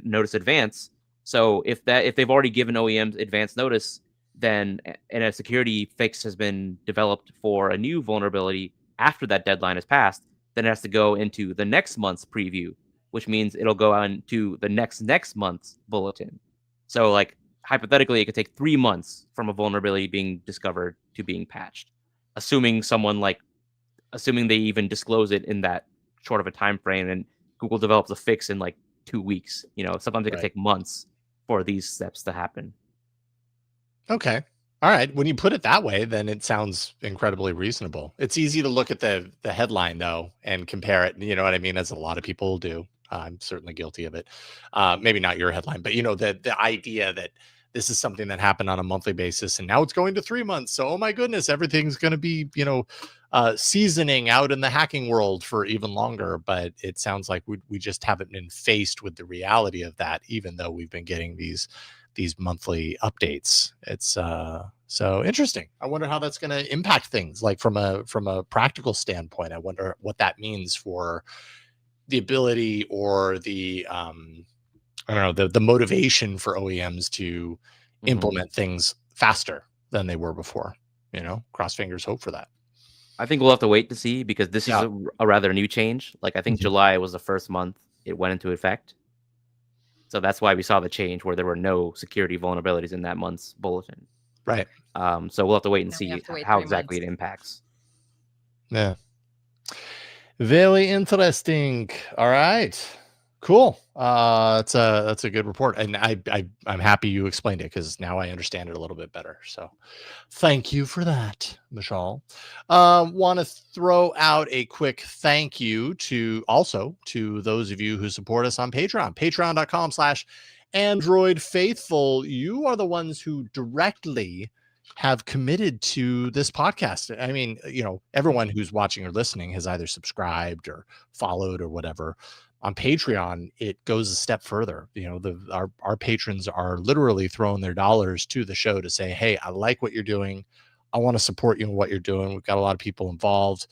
notice advance. So if they've already given OEMs advance notice, then and a security fix has been developed for a new vulnerability after that deadline has passed, then it has to go into the next month's preview, which means it'll go on to the next month's bulletin. So like hypothetically, it could take 3 months from a vulnerability being discovered to being patched, assuming they even disclose it in that short of a time frame, and Google develops a fix in like 2 weeks. Sometimes it can take months for these steps to happen. Okay. All right. When you put it that way, then it sounds incredibly reasonable. It's easy to look at the headline though and compare it. You know what I mean? As a lot of people do. I'm certainly guilty of it. Maybe not your headline, but the idea that this is something that happened on a monthly basis and now it's going to 3 months. So, oh my goodness, everything's going to be, seasoning out in the hacking world for even longer. But it sounds like we just haven't been faced with the reality of that, even though we've been getting these monthly updates. It's so interesting. I wonder how that's going to impact things, like from a practical standpoint. I wonder what that means for the ability or the I don't know, the motivation for OEMs to implement things faster than they were before. Cross fingers, hope for that. I think we'll have to wait to see, because this is a rather new change. Like I think July was the first month it went into effect. So that's why we saw the change where there were no security vulnerabilities in that month's bulletin. Right. So we'll have to wait and see how exactly it impacts. Yeah. Very interesting. All right. Cool. That's a good report, and I'm happy you explained it because now I understand it a little bit better. So, thank you for that, Mishaal. Want to throw out a quick thank you to those of you who support us on Patreon. Patreon.com/Android Faithful. You are the ones who directly have committed to this podcast. I mean, everyone who's watching or listening has either subscribed or followed or whatever. On Patreon, it goes a step further. Our patrons are literally throwing their dollars to the show to say, hey, I like what you're doing. I want to support you in what you're doing. We've got a lot of people involved.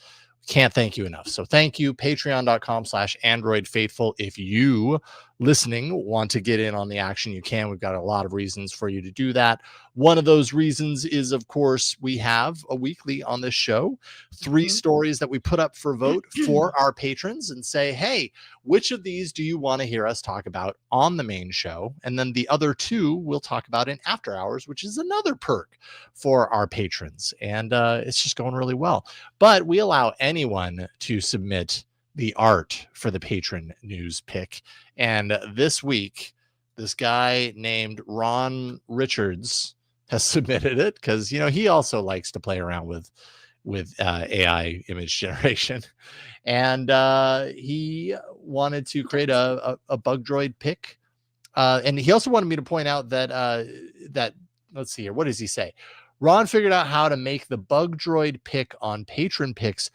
Can't thank you enough. So thank you. Patreon.com/Android Faithful. If you listening want to get in on the action, you can. We've got a lot of reasons for you to do that. One of those reasons is, of course, we have a weekly on this show, 3 stories that we put up for vote for our patrons and say, hey, which of these do you want to hear us talk about on the main show? And then the other 2 we'll talk about in after hours, which is another perk for our patrons. And it's just going really well. But we allow anyone to submit the art for the patron news pick. And this week, this guy named Ron Richards has submitted it because, he also likes to play around with AI image generation. And he wanted to create a bug droid pick. And he also wanted me to point out that let's see here. What does he say? Ron figured out how to make the bug droid pick on patron picks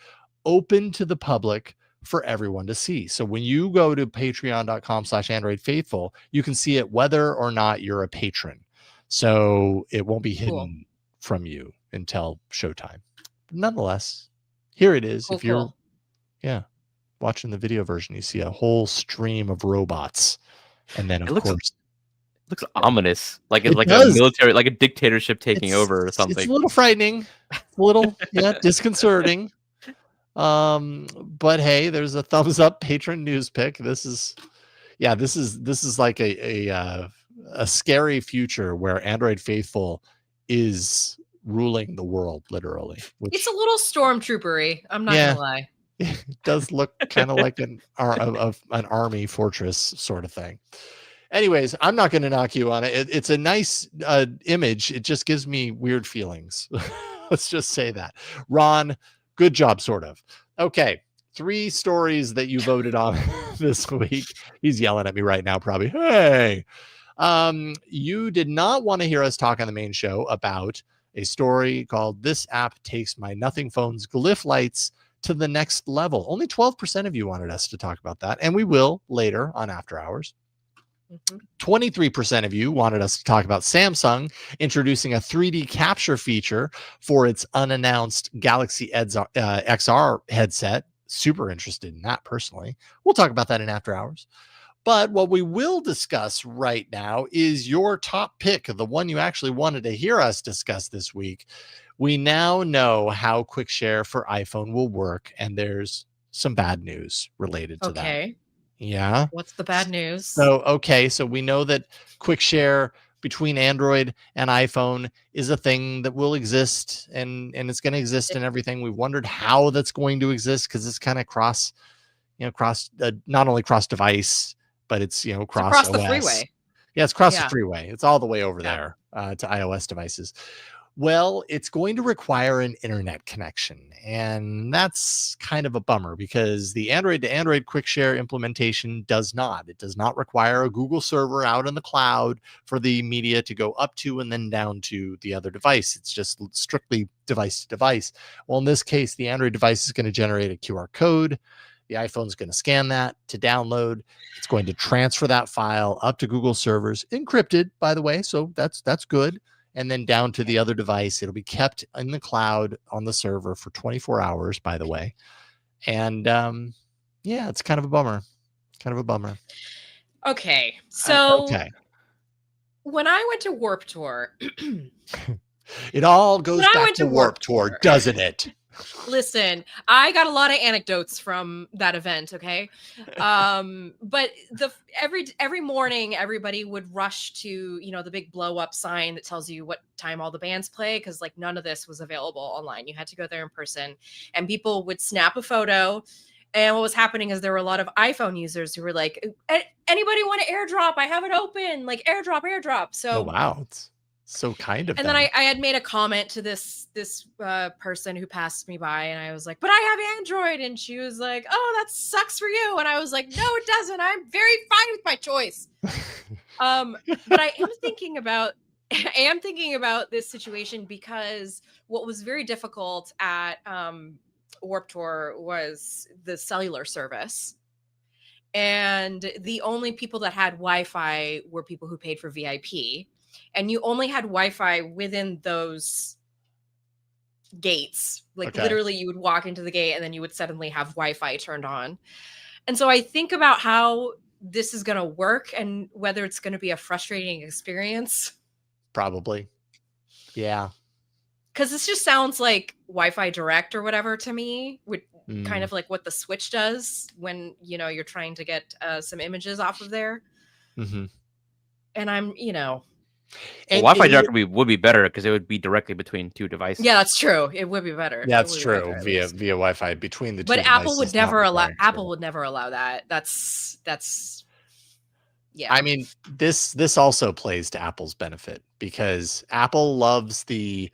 open to the public for everyone to see. So when you go to patreon.com/Android Faithful, you can see it whether or not you're a patron. So it won't be hidden from you until showtime. But nonetheless, here it is. If you're watching the video version, you see a whole stream of robots. And then, of course, looks ominous, like it's like a military, like a dictatorship taking over or something. It's a little frightening, a little disconcerting. But hey, there's a thumbs up patron news pick. This is like a scary future where Android Faithful is ruling the world, literally. It's a little stormtroopery. I'm not gonna lie. It does look kind of like an army fortress sort of thing. Anyways, I'm not going to knock you on it. It's a nice image. It just gives me weird feelings. Let's just say that. Ron, good job, sort of. Okay, 3 stories that you voted on this week. He's yelling at me right now, probably. Hey, you did not want to hear us talk on the main show about a story called "This App Takes My Nothing Phone's Glyph Lights to the Next Level." Only 12% of you wanted us to talk about that, and we will later on After Hours. 23% of you wanted us to talk about Samsung introducing a 3D capture feature for its unannounced Galaxy XR headset. Super interested in that personally. We'll talk about that in After Hours. But what we will discuss right now is your top pick, the one you actually wanted to hear us discuss this week. We now know how Quick Share for iPhone will work, and there's some bad news related to that. Okay. Yeah. What's the bad news? So we know that Quick Share between Android and iPhone is a thing that will exist, and it's going to exist in everything. We've wondered how that's going to exist because it's kind of not only cross device, but it's cross OS. The freeway. Yeah, it's across the freeway. It's all the way over there to iOS devices. Well, it's going to require an internet connection, and that's kind of a bummer because the Android to Android Quick Share implementation does not. It does not require a Google server out in the cloud for the media to go up to and then down to the other device. It's just strictly device to device. Well, in this case, the Android device is going to generate a QR code. The iPhone is going to scan that to download. It's going to transfer that file up to Google servers, encrypted, by the way, so that's good. And then down to the other device. It'll be kept in the cloud on the server for 24 hours, by the way. And it's kind of a bummer. Okay. So when I went to Warp Tour, it all goes back to Warp Tour, doesn't it? Listen, I got a lot of anecdotes from that event, okay? But every morning, everybody would rush to, the big blow up sign that tells you what time all the bands play, because none of this was available online. You had to go there in person, and people would snap a photo And what was happening is there were a lot of iPhone users who were like, anybody want to airdrop? I have it open, like airdrop. So Oh wow, it's so kind of and them. then I had made a comment to this person who passed me by, and I was like, but I have Android, and she was like, oh, that sucks for you. And I was like, no, it doesn't. I'm very fine with my choice. But I am thinking about this situation because what was very difficult at Warped Tour was the cellular service. And the only people that had Wi-Fi were people who paid for VIP. And you only had Wi-Fi within those gates. Like literally you would walk into the gate and then you would suddenly have Wi-Fi turned on. And so I think about how this is going to work and whether it's going to be a frustrating experience. Probably. Yeah. Because this just sounds like Wi-Fi Direct or whatever to me, with kind of like what the Switch does when, you're trying to get some images off of there. Mm-hmm. And I'm, Well, Wi-Fi Direct would be better because it would be directly between two devices. Yeah, that's true. It would be better. That's true. Via Wi-Fi between the two. But Apple would never allow. Apple would never allow that. That's. Yeah. I mean, this also plays to Apple's benefit because Apple loves the.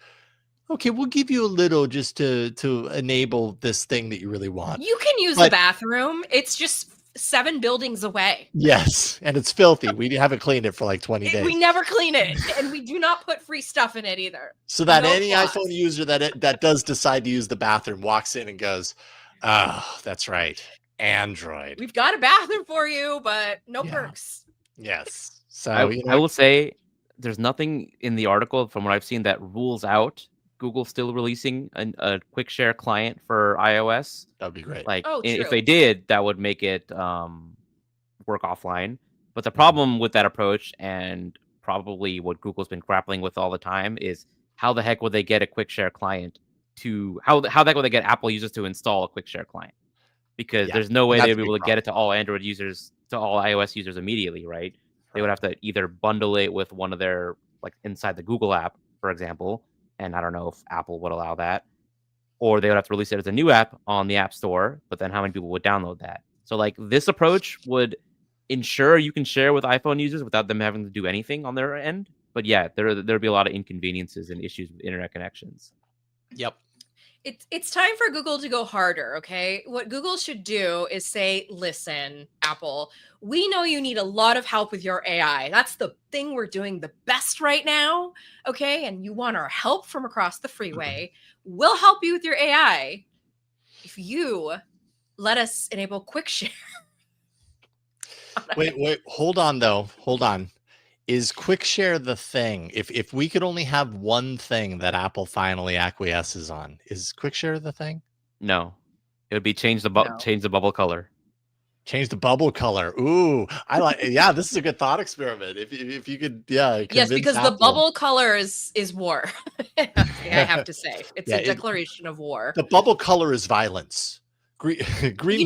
Okay, we'll give you a little just to enable this thing that you really want. You can use the bathroom. It's just 7 buildings away. Yes, and it's filthy. We haven't cleaned it for like 20 days. We never clean it, and we do not put free stuff in it either. So that any iPhone user that does decide to use the bathroom walks in and goes, "Oh, that's right, Android. We've got a bathroom for you, but no perks." Yes. So I will say there's nothing in the article from what I've seen that rules out Google still releasing a quick share client for iOS. That'd be great. Like if they did, that would make it work offline. But the problem with that approach, and probably what Google's been grappling with all the time, is how the heck would they get a quick share client to how the heck would they get Apple users to install a quick share client? Because there's no way they'd be able to get it to all Android users, to all iOS users immediately, right? They would have to either bundle it with one of their, like inside the Google app, for example. And I don't know if Apple would allow that, or they would have to release it as a new app on the App Store. But then how many people would download that? So like this approach would ensure you can share with iPhone users without them having to do anything on their end. But yeah, there'd be a lot of inconveniences and issues with internet connections. Yep. It's time for Google to go harder, okay? What Google should do is say, listen, Apple, we know you need a lot of help with your AI. That's the thing we're doing the best right now, okay? And you want our help from across the freeway. We'll help you with your AI if you let us enable quick share. Wait, hold on though. Hold on. Is quick share the thing? If we could only have one thing that Apple finally acquiesces on, is quick share the thing? No, it would be change the bubble color. Change the bubble color. Ooh, I like. Yeah, this is a good thought experiment. If you could, yes, because Apple. The bubble color is war. I have to say, it's a declaration of war. The bubble color is violence. Green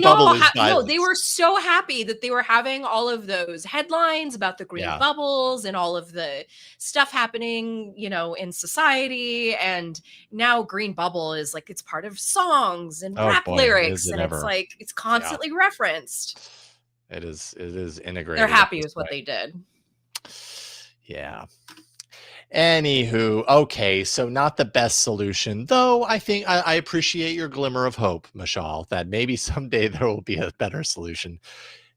bubble is violence. No, they were so happy that they were having all of those headlines about the green bubbles and all of the stuff happening, in society. And now green bubble is like, it's part of songs and rap lyrics. And it's like, it's constantly referenced. It is integrated. They're happy with what they did. Yeah. Anywho, okay, so not the best solution, though. I think I appreciate your glimmer of hope, Mishaal, that maybe someday there will be a better solution.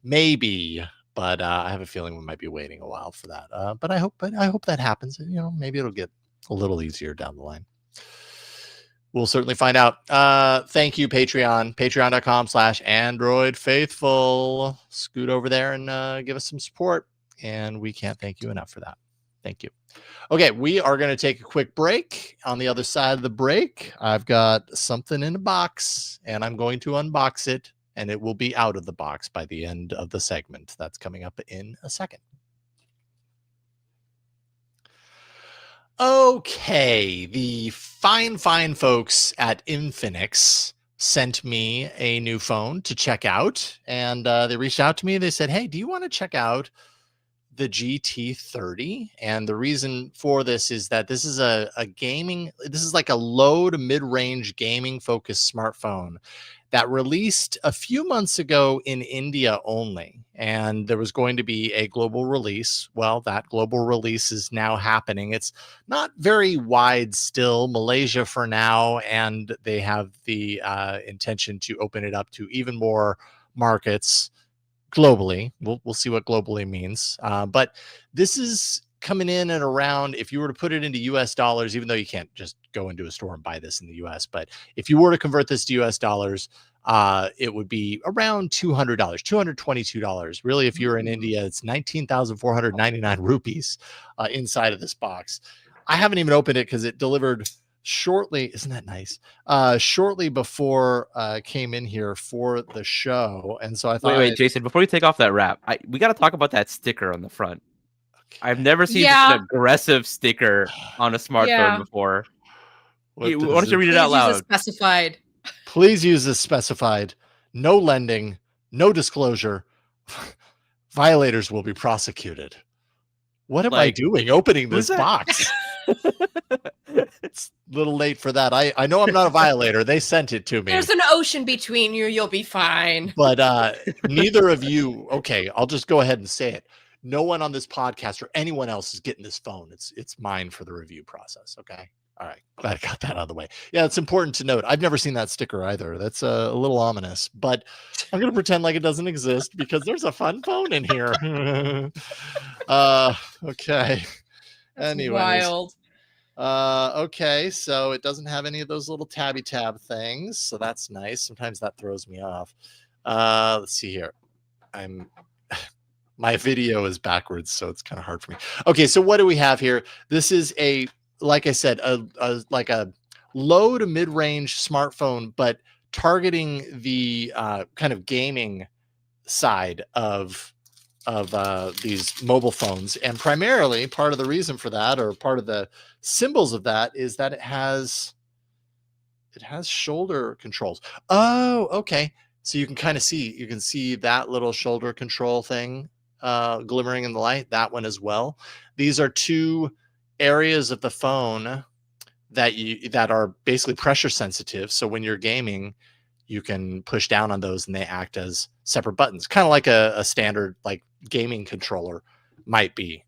Maybe, but I have a feeling we might be waiting a while for that. But I hope that happens. Maybe it'll get a little easier down the line. We'll certainly find out. Thank you, Patreon. Patreon.com/AndroidFaithful. Scoot over there and give us some support. And we can't thank you enough for that. Thank you. Okay, we are going to take a quick break. On the other side of the break, I've got something in a box, and I'm going to unbox it, and it will be out of the box by the end of the segment. That's coming up in a second. Okay, the fine folks at Infinix sent me a new phone to check out, and they reached out to me. They said, hey, do you want to check out the GT30? And the reason for this is that this is this is like a low to mid-range gaming focused smartphone that released a few months ago in India only. And there was going to be a global release. Well, that global release is now happening. It's not very wide still, Malaysia for now, and they have the intention to open it up to even more markets globally. We'll see what globally means. But this is coming in at around, if you were to put it into US dollars, even though you can't just go into a store and buy this in the US, but if you were to convert this to US dollars, it would be around $200, $222. Really, if you're in India, it's 19,499 rupees inside of this box. I haven't even opened it because it delivered shortly. Isn't that nice? Shortly before came in here for the show. And so I thought, Wait, Jason, before you take off that wrap, we got to talk about that sticker on the front. I've never seen such an aggressive sticker on a smartphone before. Why don't you read it out loud? Use a specified. Please use this specified. No lending, no disclosure. Violators will be prosecuted. What am I doing opening this box? It's a little late for that. I know I'm not a violator. They sent it to me. There's an ocean between you. You'll be fine. But neither of you. Okay, I'll just go ahead and say it. No one on this podcast or anyone else is getting this phone. It's mine for the review process. Okay. All right. Glad I got that out of the way. Yeah, it's important to note. I've never seen that sticker either. That's a little ominous, but I'm going to pretend like it doesn't exist because there's a fun phone in here. Okay. Anyways. Wild. Okay, so it doesn't have any of those little tabby tab things, so that's nice. Sometimes that throws me off. Let's see here. My video is backwards, so it's kind of hard for me. Okay, so what do we have here? This is like I said, like a low to mid-range smartphone, but targeting the kind of gaming side of these mobile phones. And primarily part of the reason for that, or part of the symbols of that, is that it has shoulder controls. Oh, okay. So you can see that little shoulder control thing glimmering in the light, that one as well. These are two areas of the phone that are basically pressure sensitive. So when you're gaming, you can push down on those and they act as separate buttons, kind of like a standard like gaming controller might be.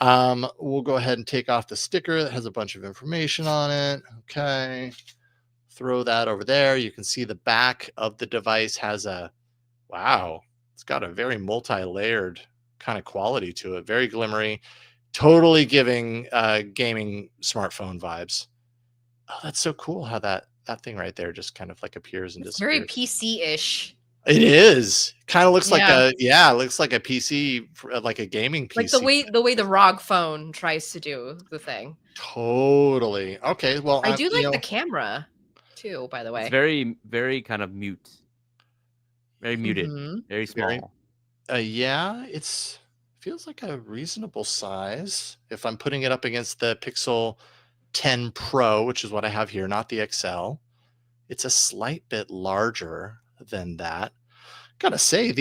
We'll go ahead and take off the sticker that has a bunch of information on it. Okay. Throw that over there. You can see the back of the device has it's got a very multi-layered kind of quality to it. Very glimmery, totally giving gaming smartphone vibes. Oh, that's so cool how that thing right there just kind of like appears and disappears. Very PC-ish. It is. Kind of looks like it looks like a PC, like a gaming PC. Like the way the ROG phone tries to do the thing. Totally. Okay, well, I do like the camera too, by the way. It's very, very kind of mute. Very muted. Very small. Yeah, feels like a reasonable size. If I'm putting it up against the Pixel 10 Pro, which is what I have here, not the XL, it's a slight bit larger than that. Gotta say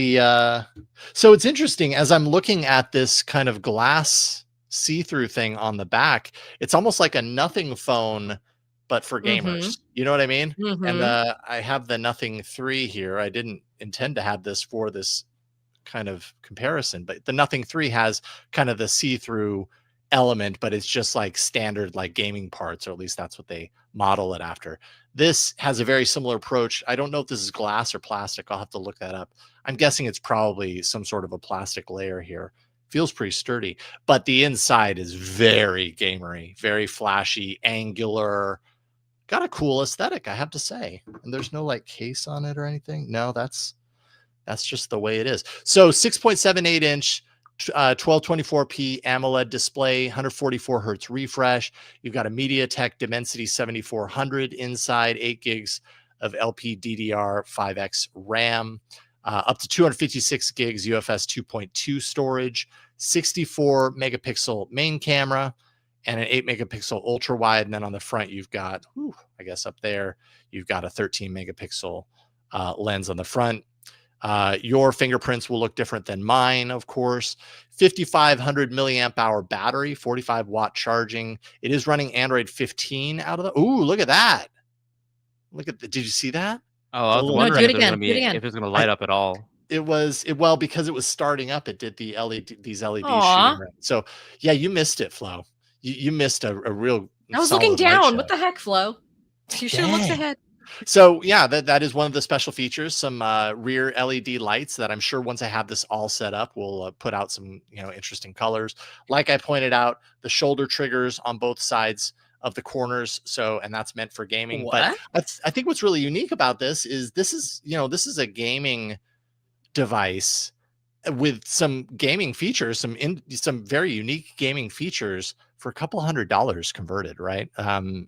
so it's interesting as I'm looking at this kind of glass see-through thing on the back. It's almost like a nothing phone, but for gamers. You know what I mean? And I have the Nothing 3 here. I didn't intend to have this for this kind of comparison, but the Nothing 3 has kind of the see-through element, but it's just like standard like gaming parts, or at least that's what they model it after. This has a very similar approach. I don't know if this is glass or plastic. I'll have to look that up. I'm guessing it's probably some sort of a plastic layer here. Feels pretty sturdy, but the inside is very gamery, very flashy, angular. Got a cool aesthetic, I have to say. And there's no like case on it or anything. No, that's just the way it is. So 6.78 inch 1224p AMOLED display, 144 hertz refresh. You've got a MediaTek Dimensity 7400 inside, 8 gigs of LPDDR5X RAM, up to 256 gigs UFS 2.2 storage, 64 megapixel main camera, and an 8 megapixel ultra wide. And then on the front, you've got, I guess up there, you've got a 13 megapixel lens on the front. Your fingerprints will look different than mine, of course. 5,500 milliamp hour battery, 45 watt charging. It is running Android 15 out of the. Ooh, look at that. Did you see that? Oh, I was No, wondering do it if there's gonna again. Do it be again. if it's gonna light up at all. Well, because it was starting up, it did the LED, these LEDs shooting Aw. around. So yeah, you missed it, Flo. You missed a real I was looking solid light down. show. What the heck, Flo? You should have looked Dang. ahead. So yeah, that is one of the special features. Some rear LED lights that I'm sure once I have this all set up, will put out some interesting colors. Like I pointed out, the shoulder triggers on both sides of the corners. So and that's meant for gaming. But What? I think what's really unique about this is this is a gaming device with some gaming features, some very unique gaming features for a couple $100 converted, right?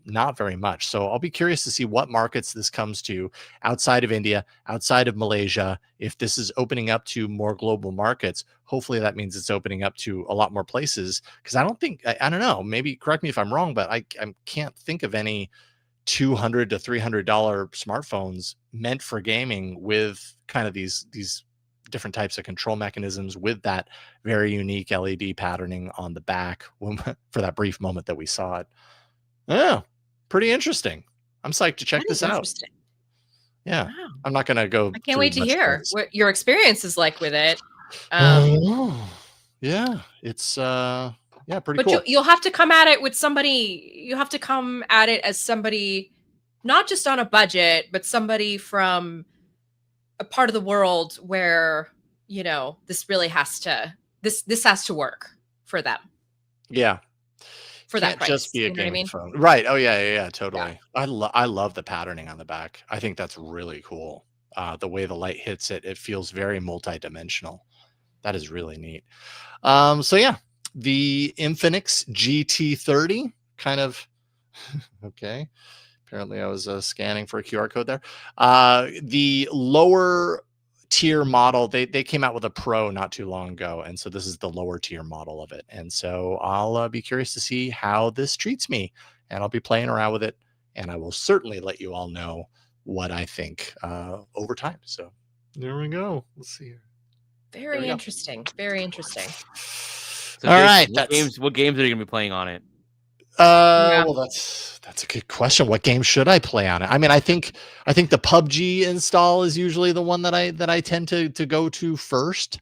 Not very much. So I'll be curious to see what markets this comes to outside of India, outside of Malaysia. If this is opening up to more global markets, hopefully that means it's opening up to a lot more places. Because I don't think, I don't know, maybe correct me if I'm wrong, but I can't think of any $200 to $300 smartphones meant for gaming with kind of these different types of control mechanisms with that very unique LED patterning on the back for that brief moment that we saw it. Yeah, pretty interesting. I'm psyched to check That this is out. interesting. Yeah, Wow. I'm not gonna go. I can't wait to hear what your experience is like with it. Yeah, it's pretty But cool. you'll have to come at it with somebody. You have to come at it as somebody, not just on a budget, but somebody from a part of the world where this really has to this has to work for them. Yeah, for that price. Just be a you know what I gaming mean? phone, right? Oh yeah, totally. I love the patterning on the back. I think that's really cool. The way the light hits it, it feels very multi-dimensional. That is really neat. So yeah, the Infinix GT30 kind of okay. Apparently, I was scanning for a QR code there. The lower tier model, they came out with a Pro not too long ago, and so this is the lower tier model of it. And so I'll be curious to see how this treats me, and I'll be playing around with it, and I will certainly let you all know what I think over time. So there we go. Let's see here. Very interesting. Very interesting. So all right, what games are you gonna be playing on it? Well, that's a good question. What game should I play on it? I mean, I think the PUBG install is usually the one that I tend to go to first.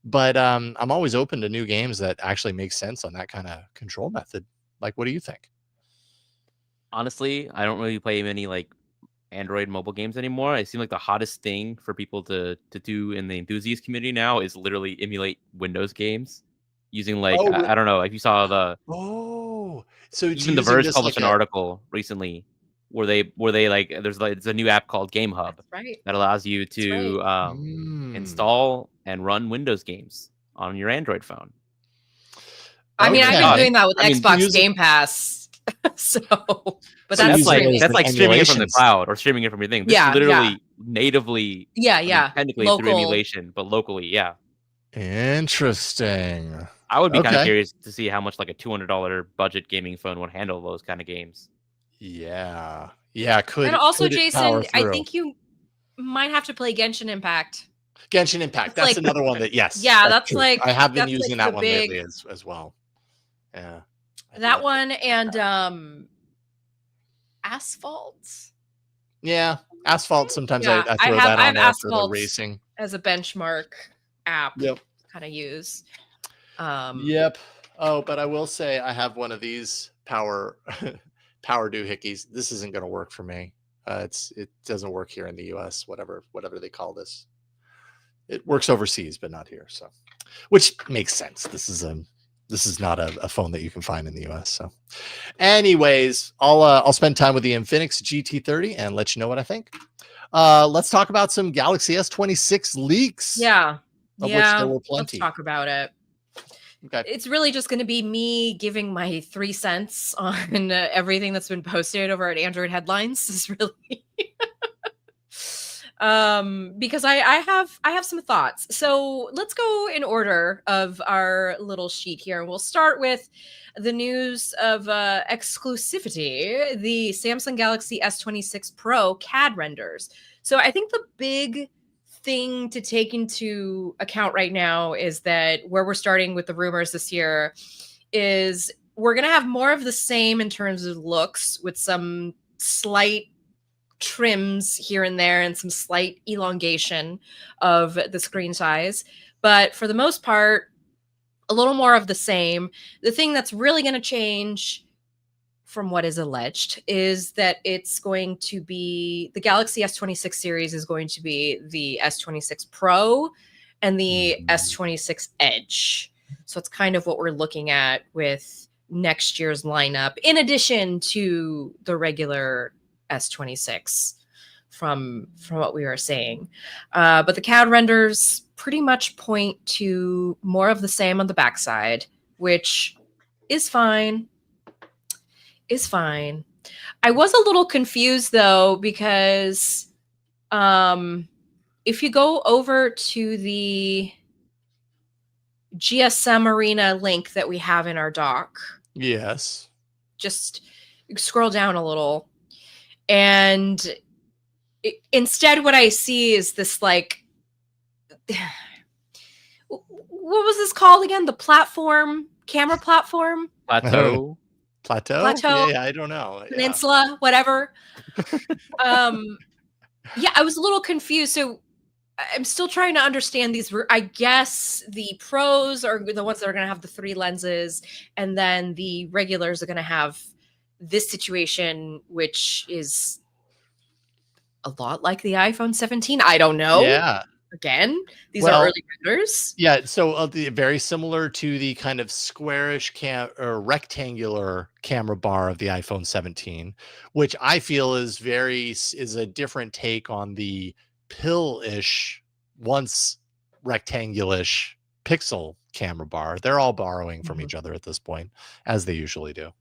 But I'm always open to new games that actually make sense on that kind of control method. Like, what do you think? Honestly, I don't really play many like Android mobile games anymore. It seems like the hottest thing for people to do in the enthusiast community now is literally emulate Windows games using like I don't know if you saw the so even The Verge published an article recently where they like there's a new app called Game Hub that allows you to install and run Windows games on your Android phone. I mean, I've been doing that with Xbox Game Pass. So, but that's like streaming it from the cloud or streaming it from your thing. This is literally natively, technically through emulation, but locally, Interesting. I would be kind of curious to see how much like a $200 budget gaming phone would handle those kind of games. Yeah. And also, Jason, I think you might have to play Genshin Impact. Genshin Impact. That's like, another one that that's like I have been using that one lately as well. Yeah. That one and Asphalt. Yeah, Asphalt. Sometimes I throw that on there for the racing as a benchmark app. Yep. Kind of use. Yep. Oh, but I will say I have one of these power doohickeys. This isn't going to work for me. It doesn't work here in the U.S. Whatever they call this. It works overseas, but not here. So, which makes sense. This is not a phone that you can find in the US. So anyways, I'll spend time with the Infinix GT30 and let you know what I think. Let's talk about some Galaxy S26 leaks. Yeah. Of which there were plenty. Let's talk about it. Okay. It's really just going to be me giving my 3 cents on everything that's been posted over at Android Headlines. Is really because I have some thoughts. So let's go in order of our little sheet here. We'll start with the news of exclusivity, the Samsung Galaxy S26 Pro CAD renders. So I think the big thing to take into account right now is that where we're starting with the rumors this year is we're going to have more of the same in terms of looks with some slight trims here and there and some slight elongation of the screen size. But for the most part, a little more of the same. The thing that's really going to change, from what is alleged, is that it's going to be the Galaxy S26 series is going to be the S26 Pro and the S26 Edge. So it's kind of what we're looking at with next year's lineup, in addition to the regular S26 from what we were saying. But the CAD renders pretty much point to more of the same on the backside, which is fine. Is fine. I was a little confused though, because if you go over to the GSM Arena link that we have in our doc, Yes. just scroll down a little, and instead what I see is this, like, what was this called again? The camera platform? Plateau. Plateau? Yeah, I don't know. Peninsula, whatever. Yeah, I was a little confused. So I'm still trying to understand these. I guess the pros are the ones that are going to have the 3 lenses, and then the regulars are going to have this situation, which is a lot like the iPhone 17. I don't know. Yeah. Again, these are early renders. Yeah, so very similar to the kind of squarish or rectangular camera bar of the iPhone 17, which I feel is a different take on the pill-ish, once rectangulish Pixel camera bar. They're all borrowing from each other at this point, as they usually do.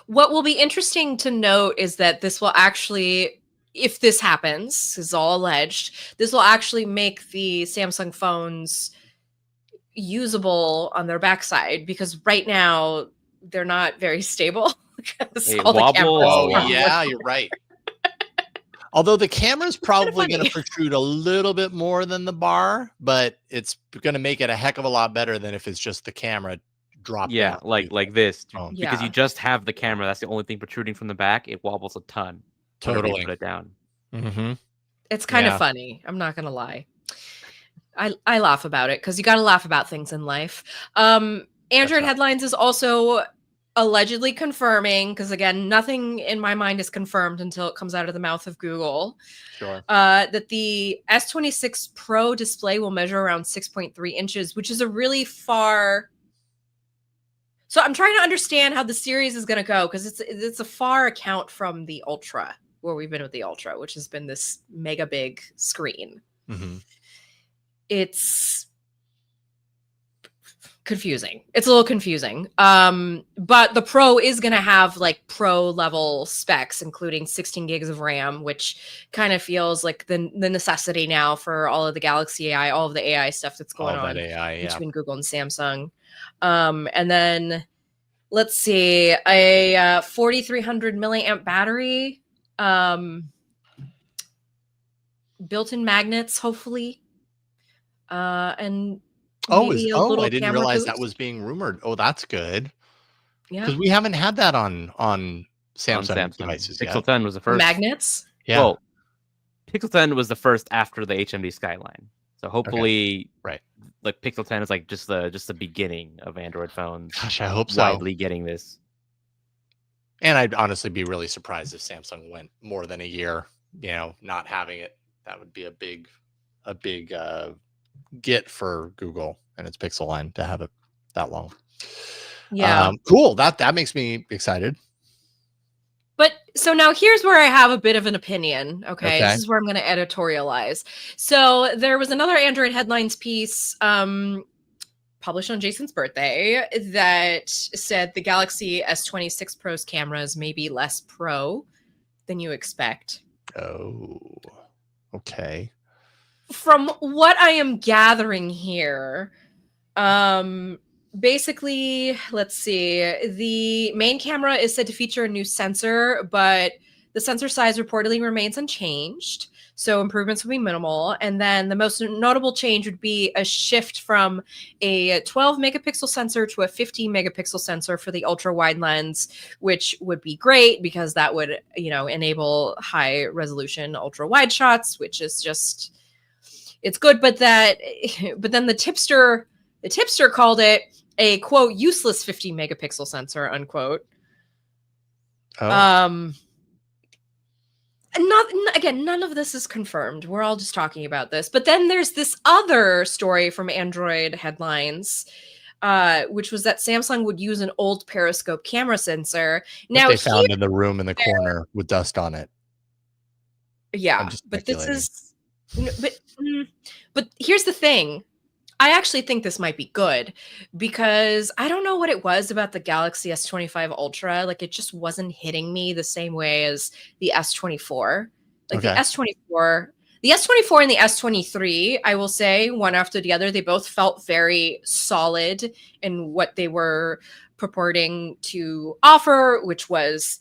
What will be interesting to note is that this will actually, if this happens, is all alleged, this will actually make the Samsung phones usable on their backside, because right now they're not very stable. They wobble. Yeah, you're right. Although the camera's probably going to protrude a little bit more than the bar, but it's going to make it a heck of a lot better than if it's just the camera dropped. Yeah, like this. phone. Because you just have the camera. That's the only thing protruding from the back. It wobbles a ton. Totally. Put it down. Mm-hmm. It's kind of funny. I'm not going to lie. I laugh about it because you got to laugh about things in life. Android Headlines is also allegedly confirming, because again, nothing in my mind is confirmed until it comes out of the mouth of Google. Sure. That the S26 Pro display will measure around 6.3 inches, which is a really far. So I'm trying to understand how the series is going to go, because it's a far account from the Ultra, where we've been with the Ultra, which has been this mega big screen. Mm-hmm. It's confusing. It's a little confusing. But the Pro is going to have like Pro level specs, including 16 gigs of RAM, which kind of feels like the necessity now for all of the Galaxy AI, all of the AI stuff that's going on between Google and Samsung. And then let's see, a 4,300 milliamp battery, built-in magnets, hopefully. And I didn't realize that was being rumored. Oh, that's good. Yeah, because we haven't had that on Samsung devices yet. Pixel 10 was the first. Magnets. Yeah. Well, Pixel 10 was the first after the HMD Skyline. So hopefully, right, like Pixel 10 is like just the beginning of Android phones. Gosh, I hope so. Widely getting this. And I'd honestly be really surprised if Samsung went more than a year, not having it. That would be a big get for Google and its Pixel line to have it that long. Yeah. Cool. That makes me excited. But so now here's where I have a bit of an opinion. Okay. This is where I'm going to editorialize. So there was another Android Headlines piece published on Jason's birthday that said the Galaxy S26 Pro's cameras may be less pro than you expect. Oh, okay. From what I am gathering here, basically, let's see. The main camera is said to feature a new sensor, but The sensor size reportedly remains unchanged, so improvements will be minimal. And then the most notable change would be a shift from a 12 megapixel sensor to a 50 megapixel sensor for the ultra wide lens, which would be great because that would, enable high resolution ultra wide shots, which is just, it's good. But then the tipster called it a quote useless 50 megapixel sensor, unquote. Oh. None of this is confirmed. We're all just talking about this. But then there's this other story from Android headlines, which was that Samsung would use an old periscope camera sensor. Now they found in the room in the corner with dust on it. Yeah, but this is, but here's the thing. I actually think this might be good because I don't know what it was about the Galaxy S25 Ultra. Like, it just wasn't hitting me the same way as the S24. Like the S24 and the S23, I will say, one after the other, they both felt very solid in what they were purporting to offer, which was,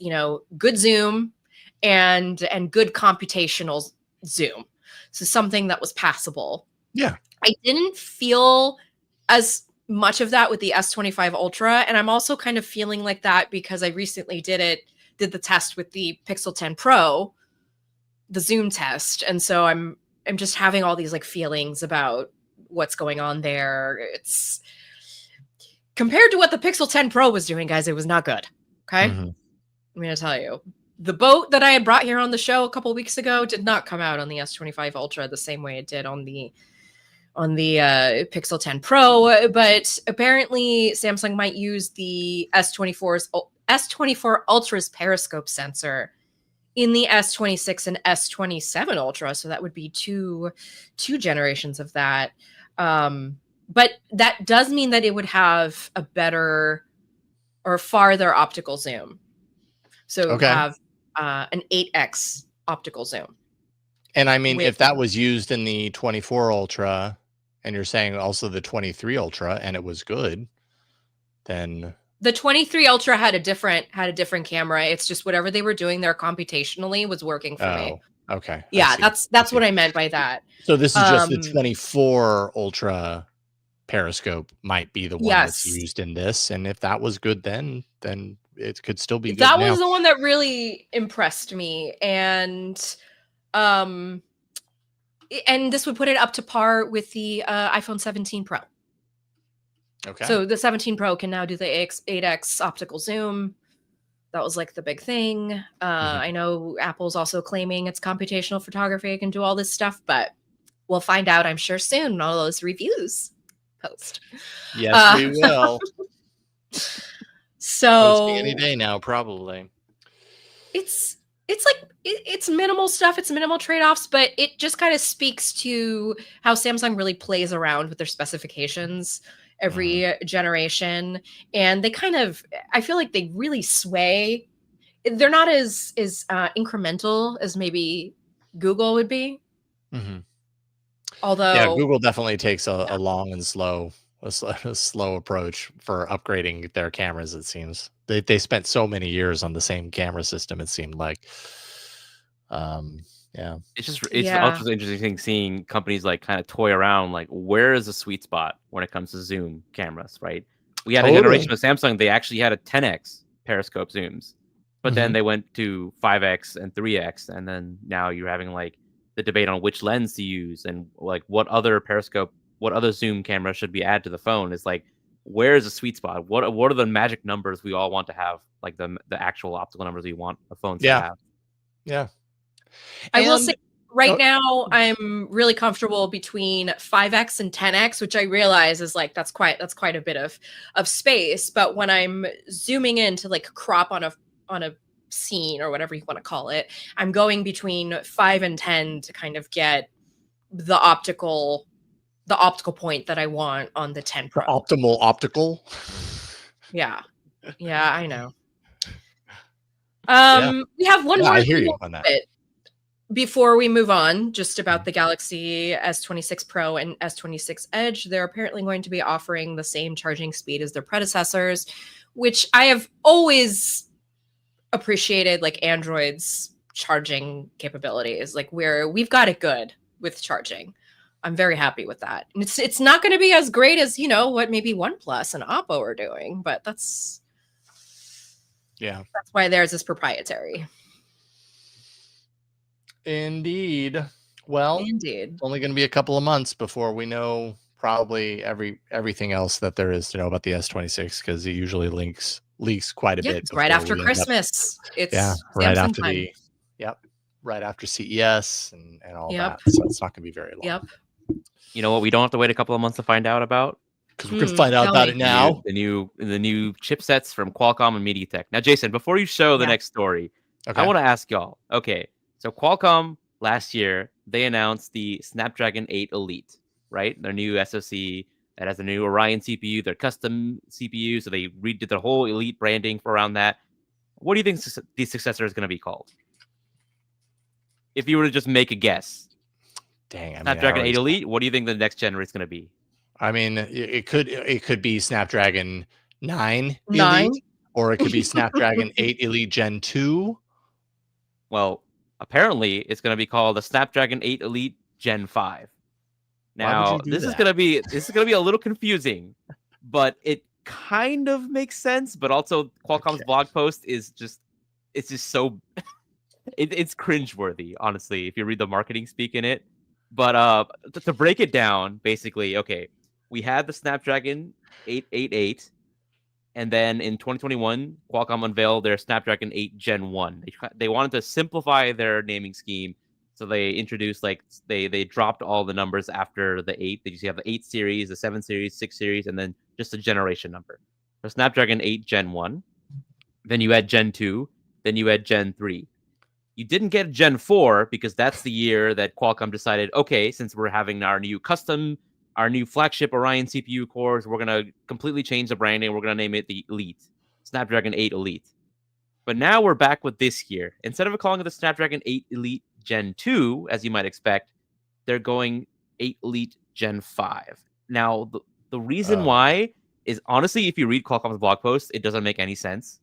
good zoom and good computational zoom. So something that was passable. Yeah. I didn't feel as much of that with the S25 Ultra, and I'm also kind of feeling like that because I recently did the test with the Pixel 10 Pro, the zoom test, and so I'm just having all these like feelings about what's going on there. It's compared to what the Pixel 10 Pro was doing, guys, it was not good. Okay, I'm gonna tell you. The boat that I had brought here on the show a couple weeks ago did not come out on the S25 Ultra the same way it did on the Pixel 10 Pro, but apparently Samsung might use the S24 Ultra's periscope sensor in the S26 and S27 Ultra, so that would be two generations of that. But that does mean that it would have a better or farther optical zoom. So it would have an 8x optical zoom. And I mean, if that was used in the 24 Ultra, and you're saying also the 23 Ultra, and it was good, then the 23 Ultra had a different camera. It's just whatever they were doing there computationally was working for me. Okay. Yeah, that's what I meant by that. So this is just the 24 Ultra periscope might be the one that's used in this, and if that was good, then it could still be good. That was the one that really impressed me, and this would put it up to par with the iPhone 17 Pro. Okay. So the 17 Pro can now do the 8x optical zoom. That was like the big thing. I know Apple's also claiming it's computational photography. It can do all this stuff, but we'll find out, I'm sure, soon in all those reviews post. Yes, we will. So any day now, probably. It's minimal stuff. It's minimal trade-offs, but it just kind of speaks to how Samsung really plays around with their specifications every generation. And they I feel like they really sway. They're not as incremental as maybe Google would be. Although Google definitely takes a long and slow approach for upgrading their cameras. It seems they spent so many years on the same camera system. It seemed like, it's also interesting seeing companies like kind of toy around, like where is the sweet spot when it comes to zoom cameras, right? We had a generation of Samsung, they actually had a 10x periscope zooms, but then they went to 5x and 3x, and then now you're having like the debate on which lens to use and like what other zoom camera should be added to the phone. Is like, where is the sweet spot? What are the magic numbers we all want to have, like the actual optical numbers we want a phone to have? Yeah. I will say right now I'm really comfortable between 5x and 10x, which I realize is like that's quite a bit of space. But when I'm zooming in to like crop on a scene or whatever you want to call it, I'm going between 5 and 10 to kind of get the optical point that I want on the 10 Pro. Optimal optical. Yeah, I know. We have one more. I hear you on that. Before we move on, just about the Galaxy S26 Pro and S26 Edge, they're apparently going to be offering the same charging speed as their predecessors, which I have always appreciated, like Android's charging capabilities. Like we've got it good with charging. I'm very happy with that. And it's not going to be as great as, you know, what maybe OnePlus and Oppo are doing, but that's why theirs is proprietary. Indeed. Well, Indeed. it's only going to be a couple of months before we know probably everything else that there is to know about the S26, because it usually leaks quite a bit. It's right after Christmas. It's right Samsung after time. right after CES and all Yep. that. So it's not going to be very long. Yep. You know what? We don't have to wait a couple of months to find out about. Because we're going to find out tell about me. it now. The new chipsets from Qualcomm and MediaTek. Now, Jason, before you show the next story, I want to ask y'all. Okay, so Qualcomm last year, they announced the Snapdragon 8 Elite, right? Their new SoC that has a new Orion CPU, their custom CPU. So they redid their whole Elite branding around that. What do you think the successor is going to be called? If you were to just make a guess. Dang, Snapdragon 8 Elite, what do you think the next gen is going to be? I mean, it could be Snapdragon 9 Elite, or it could be Snapdragon 8 Elite Gen 2. Well, apparently it's going to be called the Snapdragon 8 Elite Gen 5. Now, this is going to be a little confusing, but it kind of makes sense, but also Qualcomm's blog post is just so it's cringeworthy, honestly, if you read the marketing speak in it. But to break it down, basically, okay, we had the Snapdragon 888, and then in 2021, Qualcomm unveiled their Snapdragon 8 Gen 1. They wanted to simplify their naming scheme, so they introduced, like, they dropped all the numbers after the 8. They just have the 8 series, the 7 series, 6 series, and then just a generation number. So Snapdragon 8 Gen 1, then you had Gen 2, then you had Gen 3. You didn't get Gen 4 because that's the year that Qualcomm decided, okay, since we're having our new flagship Orion CPU cores, we're going to completely change the branding. We're going to name it the Elite, Snapdragon 8 Elite. But now we're back with this year. Instead of calling it the Snapdragon 8 Elite Gen 2, as you might expect, they're going 8 Elite Gen 5. Now, the reason why is, honestly, if you read Qualcomm's blog post, it doesn't make any sense.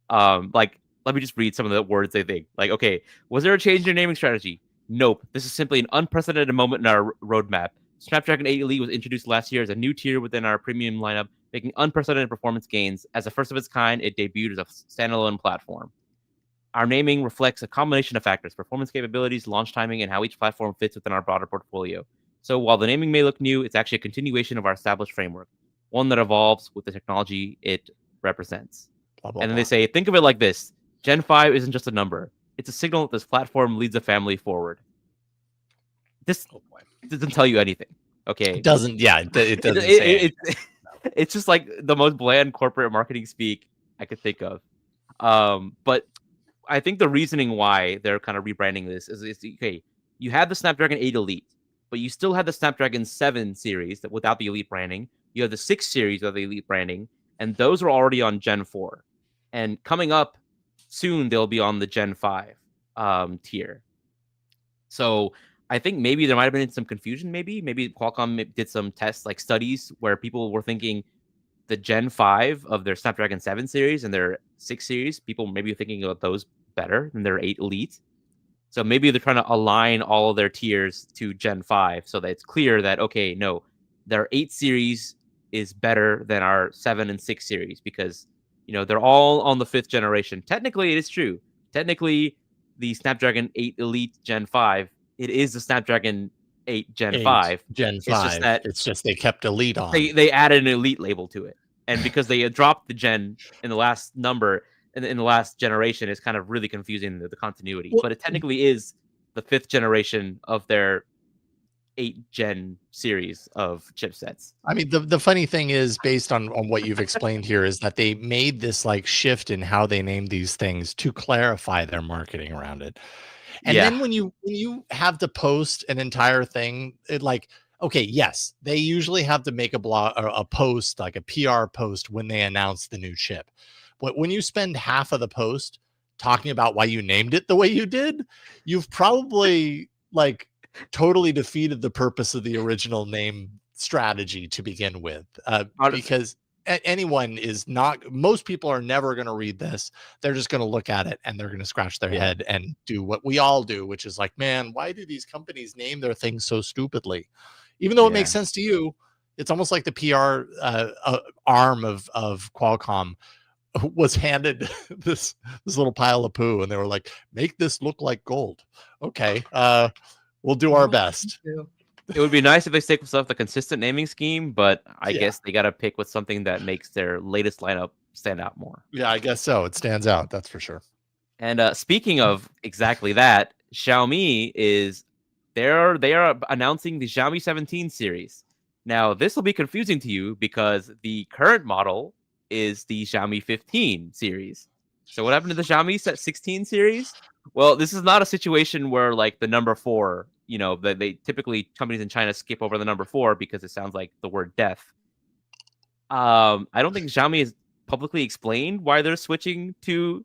Let me just read some of the words they think. Like, okay, was there a change in your naming strategy? Nope. This is simply an unprecedented moment in our roadmap. Snapdragon 8 Elite was introduced last year as a new tier within our premium lineup, making unprecedented performance gains. As a first of its kind, it debuted as a standalone platform. Our naming reflects a combination of factors: performance capabilities, launch timing, and how each platform fits within our broader portfolio. So while the naming may look new, it's actually a continuation of our established framework, one that evolves with the technology it represents. Blah, blah, and then they say, think of it like this. Gen 5 isn't just a number. It's a signal that this platform leads the family forward. This doesn't tell you anything. Okay. It doesn't. Yeah, it doesn't say it's just like the most bland corporate marketing speak I could think of. But I think the reasoning why they're kind of rebranding this is okay, you had the Snapdragon 8 Elite, but you still had the Snapdragon 7 series without the Elite branding. You have the 6 series of the Elite branding, and those are already on Gen 4. And coming up soon, they'll be on the Gen 5 tier. So I think maybe there might have been some confusion. Maybe Qualcomm did some tests, like studies, where people were thinking the Gen 5 of their Snapdragon 7 series and their 6 series, people maybe thinking about those better than their 8 Elite. So maybe they're trying to align all of their tiers to Gen 5 so that it's clear that, okay, no, their 8 series is better than our 7 and 6 series because, you know, they're all on the 5th generation. Technically, it is true. Technically, the Snapdragon 8 Elite Gen 5, it is the Snapdragon 8 Gen 5. Gen 5. It's just they kept Elite on. They added an Elite label to it. And because they dropped the Gen in the last number, in the last generation, it's kind of really confusing the continuity. But it technically is the 5th generation of their 8 Gen series of chipsets. I mean, the funny thing is, based on what you've explained here, is that they made this like shift in how they name these things to clarify their marketing around it. And then when you have to post an entire thing, it like, okay, yes, they usually have to make a blog or a post, like a PR post when they announce the new chip. But when you spend half of the post talking about why you named it the way you did, you've probably like totally defeated the purpose of the original name strategy to begin with. Because anyone is not. Most people are never going to read this. They're just going to look at it and they're going to scratch their head and do what we all do, which is like, man, why do these companies name their things so stupidly? Even though it makes sense to you, it's almost like the PR arm of Qualcomm was handed this little pile of poo, and they were like, make this look like gold. Okay, we'll do our best. It would be nice if they stick with the consistent naming scheme, but I guess they got to pick with something that makes their latest lineup stand out more. Yeah, I guess so. It stands out, that's for sure. And speaking of exactly that, Xiaomi they are announcing the Xiaomi 17 series. Now, this will be confusing to you because the current model is the Xiaomi 15 series. So what happened to the Xiaomi 16 series? Well, this is not a situation where like the number 4, they typically companies in China skip over the number 4 because it sounds like the word death. I don't think Xiaomi has publicly explained why they're switching to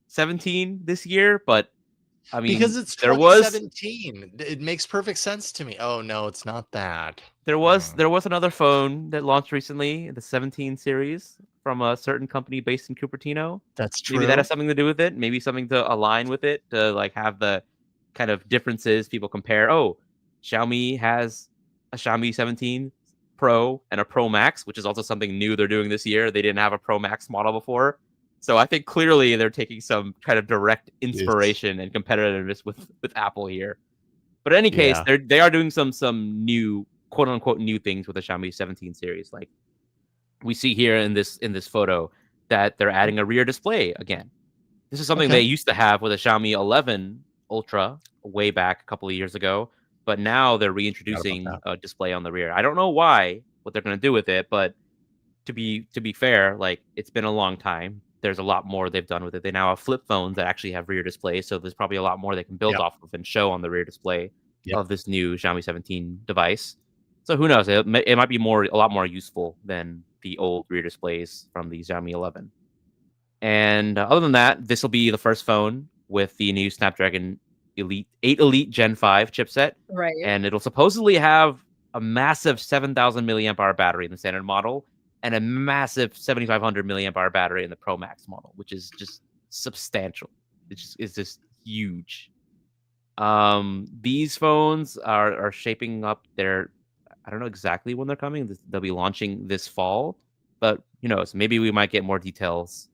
17 this year, but I mean, because it's 2017. It makes perfect sense to me. Oh no, it's not that. There was another phone that launched recently, the 17 series from a certain company based in Cupertino. That's true. Maybe that has something to do with it. Maybe something to align with it to like have the kind of differences people compare. Oh, Xiaomi has a Xiaomi 17 Pro and a Pro Max, which is also something new they're doing this year. They didn't have a Pro Max model before. So I think clearly they're taking some kind of direct inspiration and competitiveness with Apple here. But in any case, they are doing some new quote unquote new things with the Xiaomi 17 series. Like we see here in this photo that they're adding a rear display again. This is something they used to have with a Xiaomi 11 Ultra way back a couple of years ago, but now they're reintroducing a display on the rear. I don't know what they're going to do with it, but to be fair, like it's been a long time. There's a lot more they've done with it. They now have flip phones that actually have rear displays, so there's probably a lot more they can build off of and show on the rear display of this new Xiaomi 17 device. So who knows? It might be a lot more useful than the old rear displays from the Xiaomi 11. And other than that, this will be the first phone with the new Snapdragon 8 Elite Gen 5 chipset. Right. And it'll supposedly have a massive 7,000 milliamp hour battery in the standard model and a massive 7,500 milliamp hour battery in the Pro Max model, which is just substantial. It's just huge. These phones are shaping up I don't know exactly when they're coming. They'll be launching this fall, but who knows? Maybe we might get more details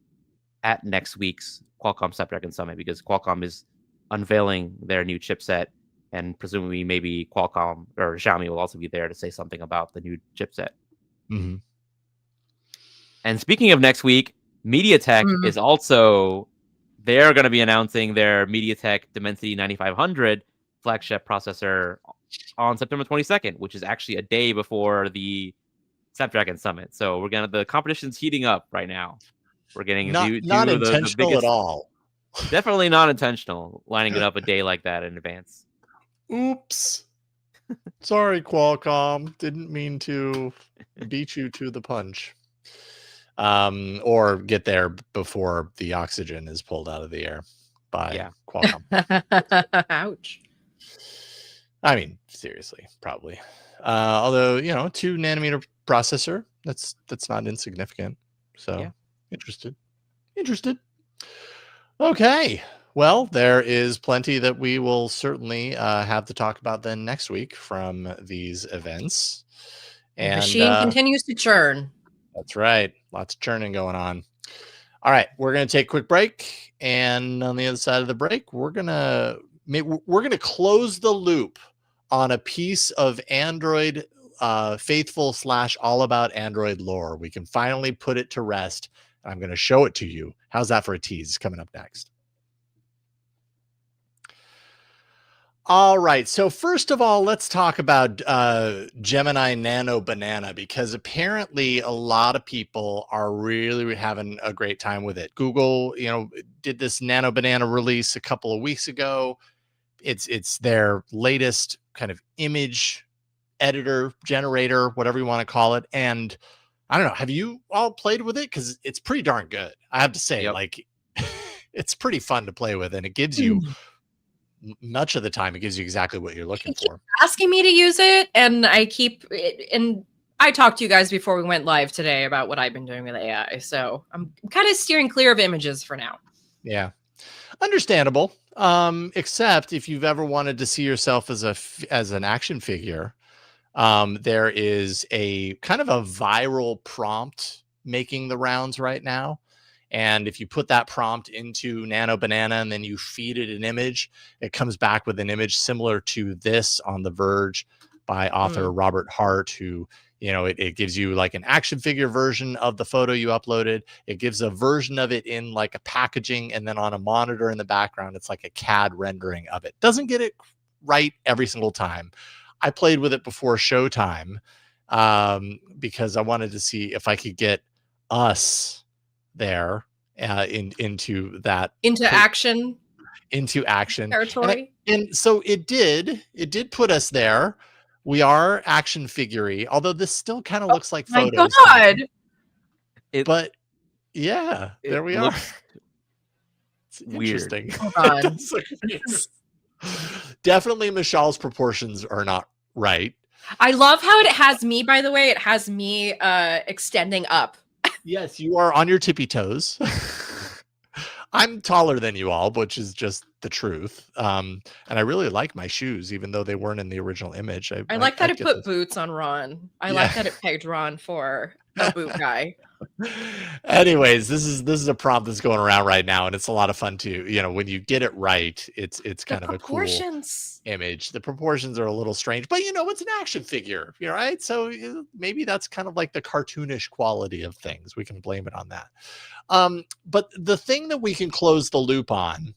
at next week's Qualcomm Snapdragon Summit because Qualcomm is unveiling their new chipset, and presumably maybe Qualcomm or Xiaomi will also be there to say something about the new chipset. Mm-hmm. And speaking of next week, MediaTek is also, they're going to be announcing their MediaTek Dimensity 9500 flagship processor on September 22nd, which is actually a day before the Snapdragon Summit. So the competition's heating up right now. We're getting not intentional at all. Definitely not intentional, lining it up a day like that in advance. Oops. Sorry, Qualcomm. Didn't mean to beat you to the punch. Or get there before the oxygen is pulled out of the air by Qualcomm. Ouch. I mean, seriously, probably. Although, 2 nanometer processor, that's not insignificant. So interested. Okay. Well, there is plenty that we will certainly have to talk about then next week from these events. And the machine continues to churn. That's right. Lots of churning going on. All right, we're going to take a quick break, and on the other side of the break, we're going to close the loop on a piece of Android faithful / all about Android lore. We can finally put it to rest. I'm going to show it to you. How's that for a tease? Coming up next. All right. So first of all, let's talk about Gemini Nano Banana, because apparently a lot of people are really having a great time with it. Google, did this Nano Banana release a couple of weeks ago. It's their latest kind of image editor, generator, whatever you want to call it. And I don't know, have you all played with it? Because it's pretty darn good. I have to say, like, it's pretty fun to play with, and it gives you much of the time, it gives you exactly what you're looking for. Asking me to use it, and I I talked to you guys before we went live today about what I've been doing with AI, so I'm kind of steering clear of images for now. Yeah, understandable. Except if you've ever wanted to see yourself as an action figure, there is a kind of a viral prompt making the rounds right now. And if you put that prompt into Nano Banana and then you feed it an image, it comes back with an image similar to this on The Verge by author Robert Hart, who, it gives you like an action figure version of the photo you uploaded. It gives a version of it in like a packaging, and then on a monitor in the background, it's like a CAD rendering of it. Doesn't get it right every single time. I played with it before showtime because I wanted to see if I could get us there into action territory. And so it did put us there. We are action figure-y, although this still kind of looks like photos. My God. But yeah, there we are. It's weird. Interesting. Hold on. Definitely Mishaal's proportions are not right. I love how it has me, by the way. It has me extending up. Yes, you are on your tippy toes. I'm taller than you all, which is just the truth. And I really like my shoes, even though they weren't in the original image. I like that it put boots on Ron. I like that it pegged Ron for a boot guy. Anyways, this is a prompt that's going around right now, and it's a lot of fun too. When you get it right, it's kind of a cool image. The proportions are a little strange, but it's an action figure, right? So maybe that's kind of like the cartoonish quality of things. We can blame it on that. But the thing that we can close the loop on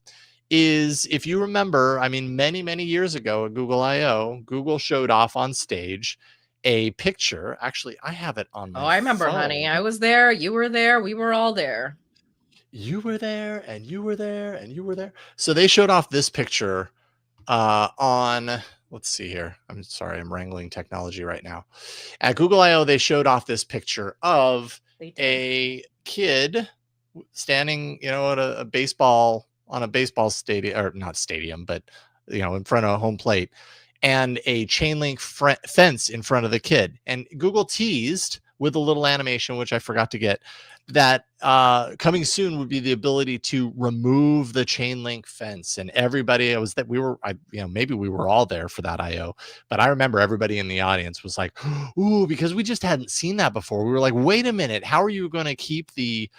is, if you remember, many, many years ago at Google I/O, Google showed off on stage a picture. Actually, I have it on my I remember, phone. honey. I was there. You were there. We were all there. You were there, and you were there, and you were there. So they showed off this picture on, let's see here. I'm sorry, I'm wrangling technology right now. At Google I/O, they showed off this picture of a kid standing, at a baseball stadium, or not stadium, but in front of a home plate, and a chain link fence in front of the kid. And Google teased with a little animation, which I forgot to get, that coming soon would be the ability to remove the chain link fence. And everybody, maybe we were all there for that I/O, but I remember everybody in the audience was like, ooh, because we just hadn't seen that before. We were like, wait a minute, how are you going to keep the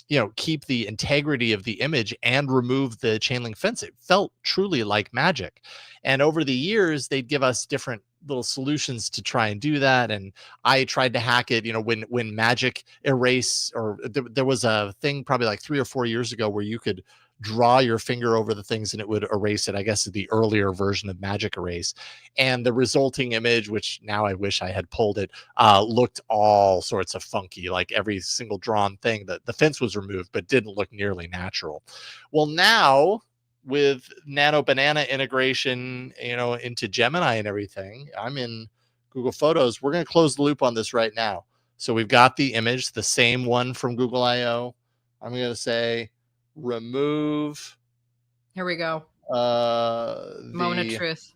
integrity of the image and remove the chain link fence? It felt truly like magic. And over the years, they'd give us different little solutions to try and do that. And I tried to hack it, when Magic Erase, or there was a thing probably like 3 or 4 years ago where you could draw your finger over the things and it would erase it. I guess the earlier version of Magic Erase, and the resulting image, which now I wish I had pulled it, looked all sorts of funky. Like every single drawn thing, that the fence was removed, but didn't look nearly natural. Well, now with Nano Banana integration, into Gemini and everything, I'm in Google Photos. We're going to close the loop on this right now. So we've got the image, the same one from Google I/O. I'm going to say remove. Here we go. Moment of truth.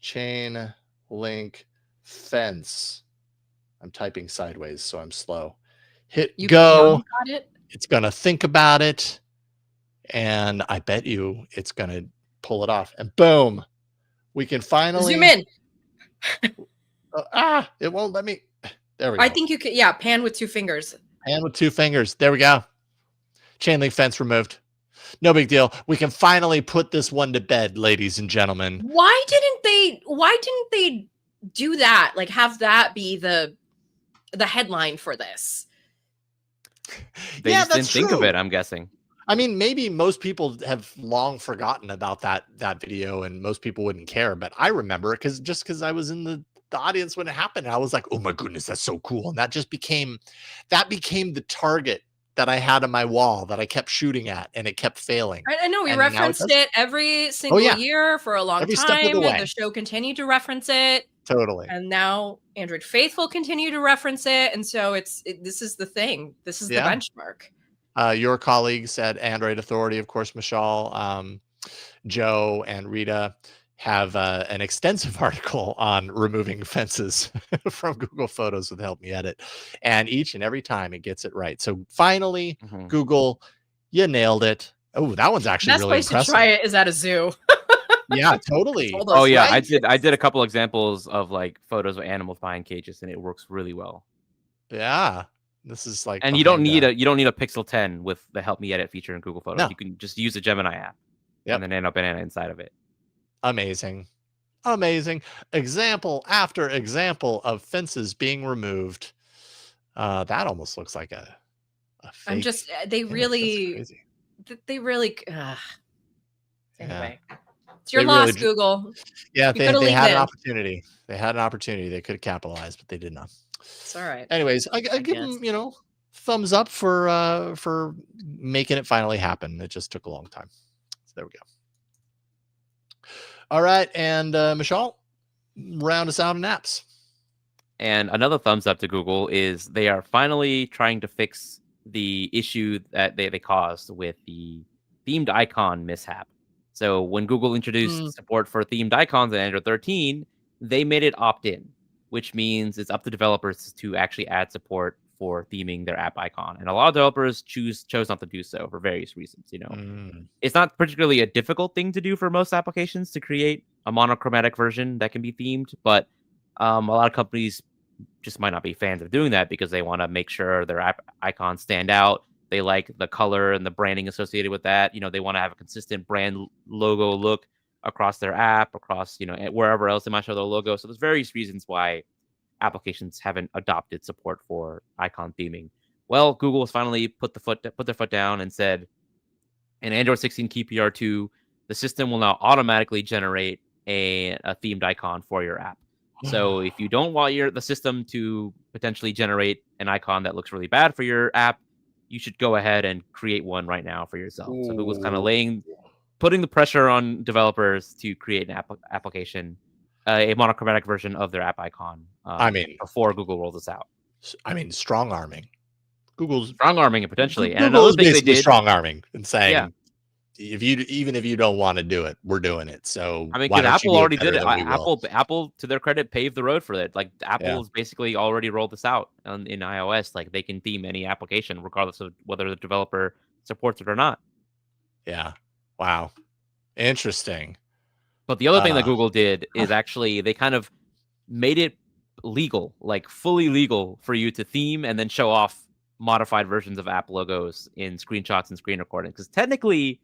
Chain link fence. I'm typing sideways, so I'm slow. Hit go. Got it? It's going to think about it. And I bet you it's going to pull it off. And boom, we can finally zoom in. It won't let me. There we go. I think you can. Yeah, pan with 2 fingers. Pan with 2 fingers. There we go. Chain link fence removed. No big deal. We can finally put this one to bed, ladies and gentlemen. Why didn't they do that? Like, have that be the headline for this? They just didn't think of it, I'm guessing. Maybe most people have long forgotten about that video, and most people wouldn't care. But I remember it because I was in the audience when it happened. And I was like, oh my goodness, that's so cool. And that became the target that I had on my wall that I kept shooting at, and it kept failing. I know we referenced it every single year for a long time, and the show continued to reference it. Totally. And now Android Faithful continue to reference it, and so this is the thing. This is the benchmark. Your colleagues at Android Authority, of course, Mishaal, Joe, and Rita have an extensive article on removing fences from Google Photos with Help Me Edit, and each and every time it gets it right. So finally, Google, you nailed it. Oh, that one's actually Best really place impressive. to try it is at a zoo. Yeah, totally. Oh yeah, right. I did a couple examples of like photos of animals behind cages, and it works really well. Yeah, this is like, and you don't need a Pixel 10 with the Help Me Edit feature in Google Photos. No. You can just use the Gemini app, and then Nano Banana inside of it. Amazing. Amazing. Example after example of fences being removed. That almost looks like a fake I'm just they image. really That's crazy. they really anyway. It's your They loss, really Google. Yeah, You coulda they leaned had an in. opportunity. They had an opportunity. They could have capitalized, but they did not. It's all right. Anyways, I give them, thumbs up for making it finally happen. It just took a long time. So there we go. All right, and Mishaal, round us out in apps. And another thumbs up to Google is they are finally trying to fix the issue that they caused with the themed icon mishap. So when Google introduced support for themed icons in Android 13, they made it opt-in, which means it's up to developers to actually add support for theming their app icon. And a lot of developers chose not to do so for various reasons. It's not particularly a difficult thing to do for most applications to create a monochromatic version that can be themed, but a lot of companies just might not be fans of doing that because they want to make sure their app icons stand out. They like the color and the branding associated with that. They want to have a consistent brand logo look across their app, across, wherever else they might show their logo. So there's various reasons why applications haven't adopted support for icon theming. Well, Google has finally put their foot down and said, in Android 16 KPR2, the system will now automatically generate a themed icon for your app. So if you don't want the system to potentially generate an icon that looks really bad for your app, you should go ahead and create one right now for yourself. So Google's kind of putting the pressure on developers to create an application, a monochromatic version of their app icon. Before Google rolls this out. Strong arming. Google's strong arming it potentially. Google and another is thing basically they did, strong arming and saying, yeah. Even if you don't want to do it, we're doing it. So because Apple already did it. Apple, to their credit, paved the road for it. Like Apple's basically already rolled this out in iOS. Like they can theme any application regardless of whether the developer supports it or not. Yeah. Wow. Interesting. But the other thing that Google did is actually they kind of made it legal, like fully legal for you to theme and then show off modified versions of app logos in screenshots and screen recording. Because technically,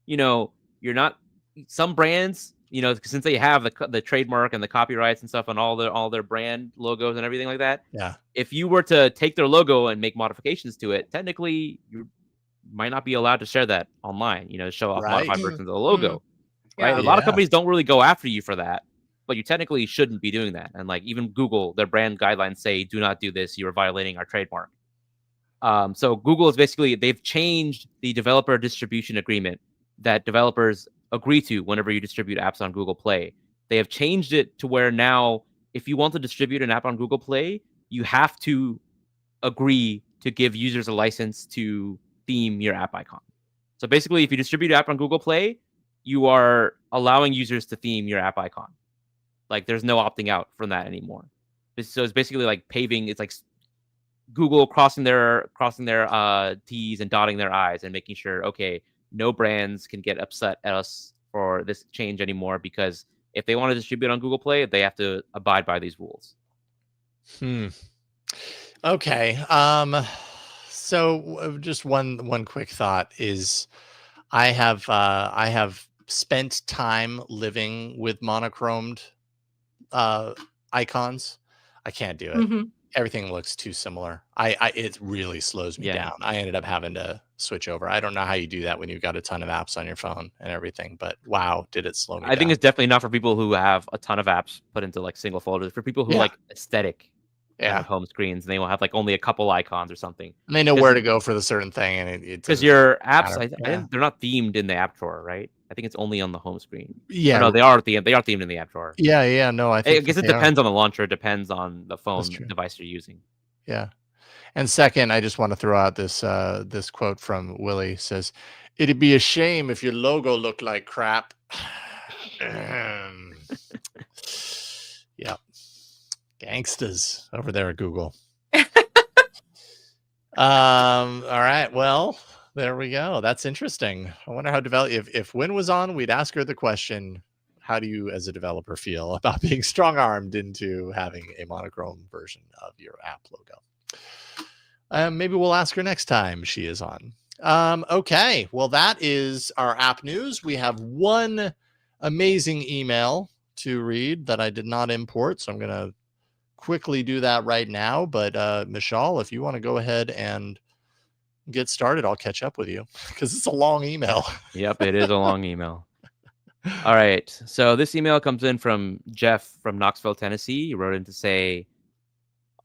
you're not, some brands, since they have the trademark and the copyrights and stuff on all their brand logos and everything like that. Yeah. If you were to take their logo and make modifications to it, technically you might not be allowed to share that online, show off modified versions of the logo. Right. A lot of companies don't really go after you for that, but you technically shouldn't be doing that. And like even Google, their brand guidelines say, do not do this. You are violating our trademark. So Google is basically, they've changed the developer distribution agreement that developers agree to whenever you distribute apps on Google Play. They have changed it to where now, if you want to distribute an app on Google Play, you have to agree to give users a license to theme your app icon. So basically, if you distribute an app on Google Play, you are allowing users to theme your app icon. Like there's no opting out from that anymore. So it's basically like paving. It's like Google crossing their T's and dotting their I's and making sure, okay, no brands can get upset at us for this change anymore, because if they want to distribute on Google Play, they have to abide by these rules. Okay. So just one quick thought is I have spent time living with monochromed icons. I can't do it. Everything looks too similar. It really slows me down. I ended up having to switch over. I don't know how you do that when you've got a ton of apps on your phone and everything, but wow, did it slow me down. I think it's definitely not for people who have a ton of apps put into like single folders. For people who like aesthetic home screens, and they will have like only a couple icons or something. And they know where to go for the certain thing, and because your apps, they're not themed in the app drawer, right? I think it's only on the home screen. Yeah, no, they are themed in the app drawer. Yeah. No, I guess it depends on the launcher. It depends on the phone device you're using. Yeah. And second, I just want to throw out this quote from Willie. Says, "It'd be a shame if your logo looked like crap." Yeah. Gangsters over there at Google. All right. Well, there we go. That's interesting. I wonder how if Win was on, we'd ask her the question, how do you as a developer feel about being strong-armed into having a monochrome version of your app logo? Maybe we'll ask her next time she is on. Okay. Well, that is our app news. We have one amazing email to read that I did not import, so I'm going to quickly do that right now. But Mishaal, if you want to go ahead and get started, I'll catch up with you because it's a long email. Yep, it is a long email. All right. So this email comes in from Jeff from Knoxville, Tennessee. He wrote in to say,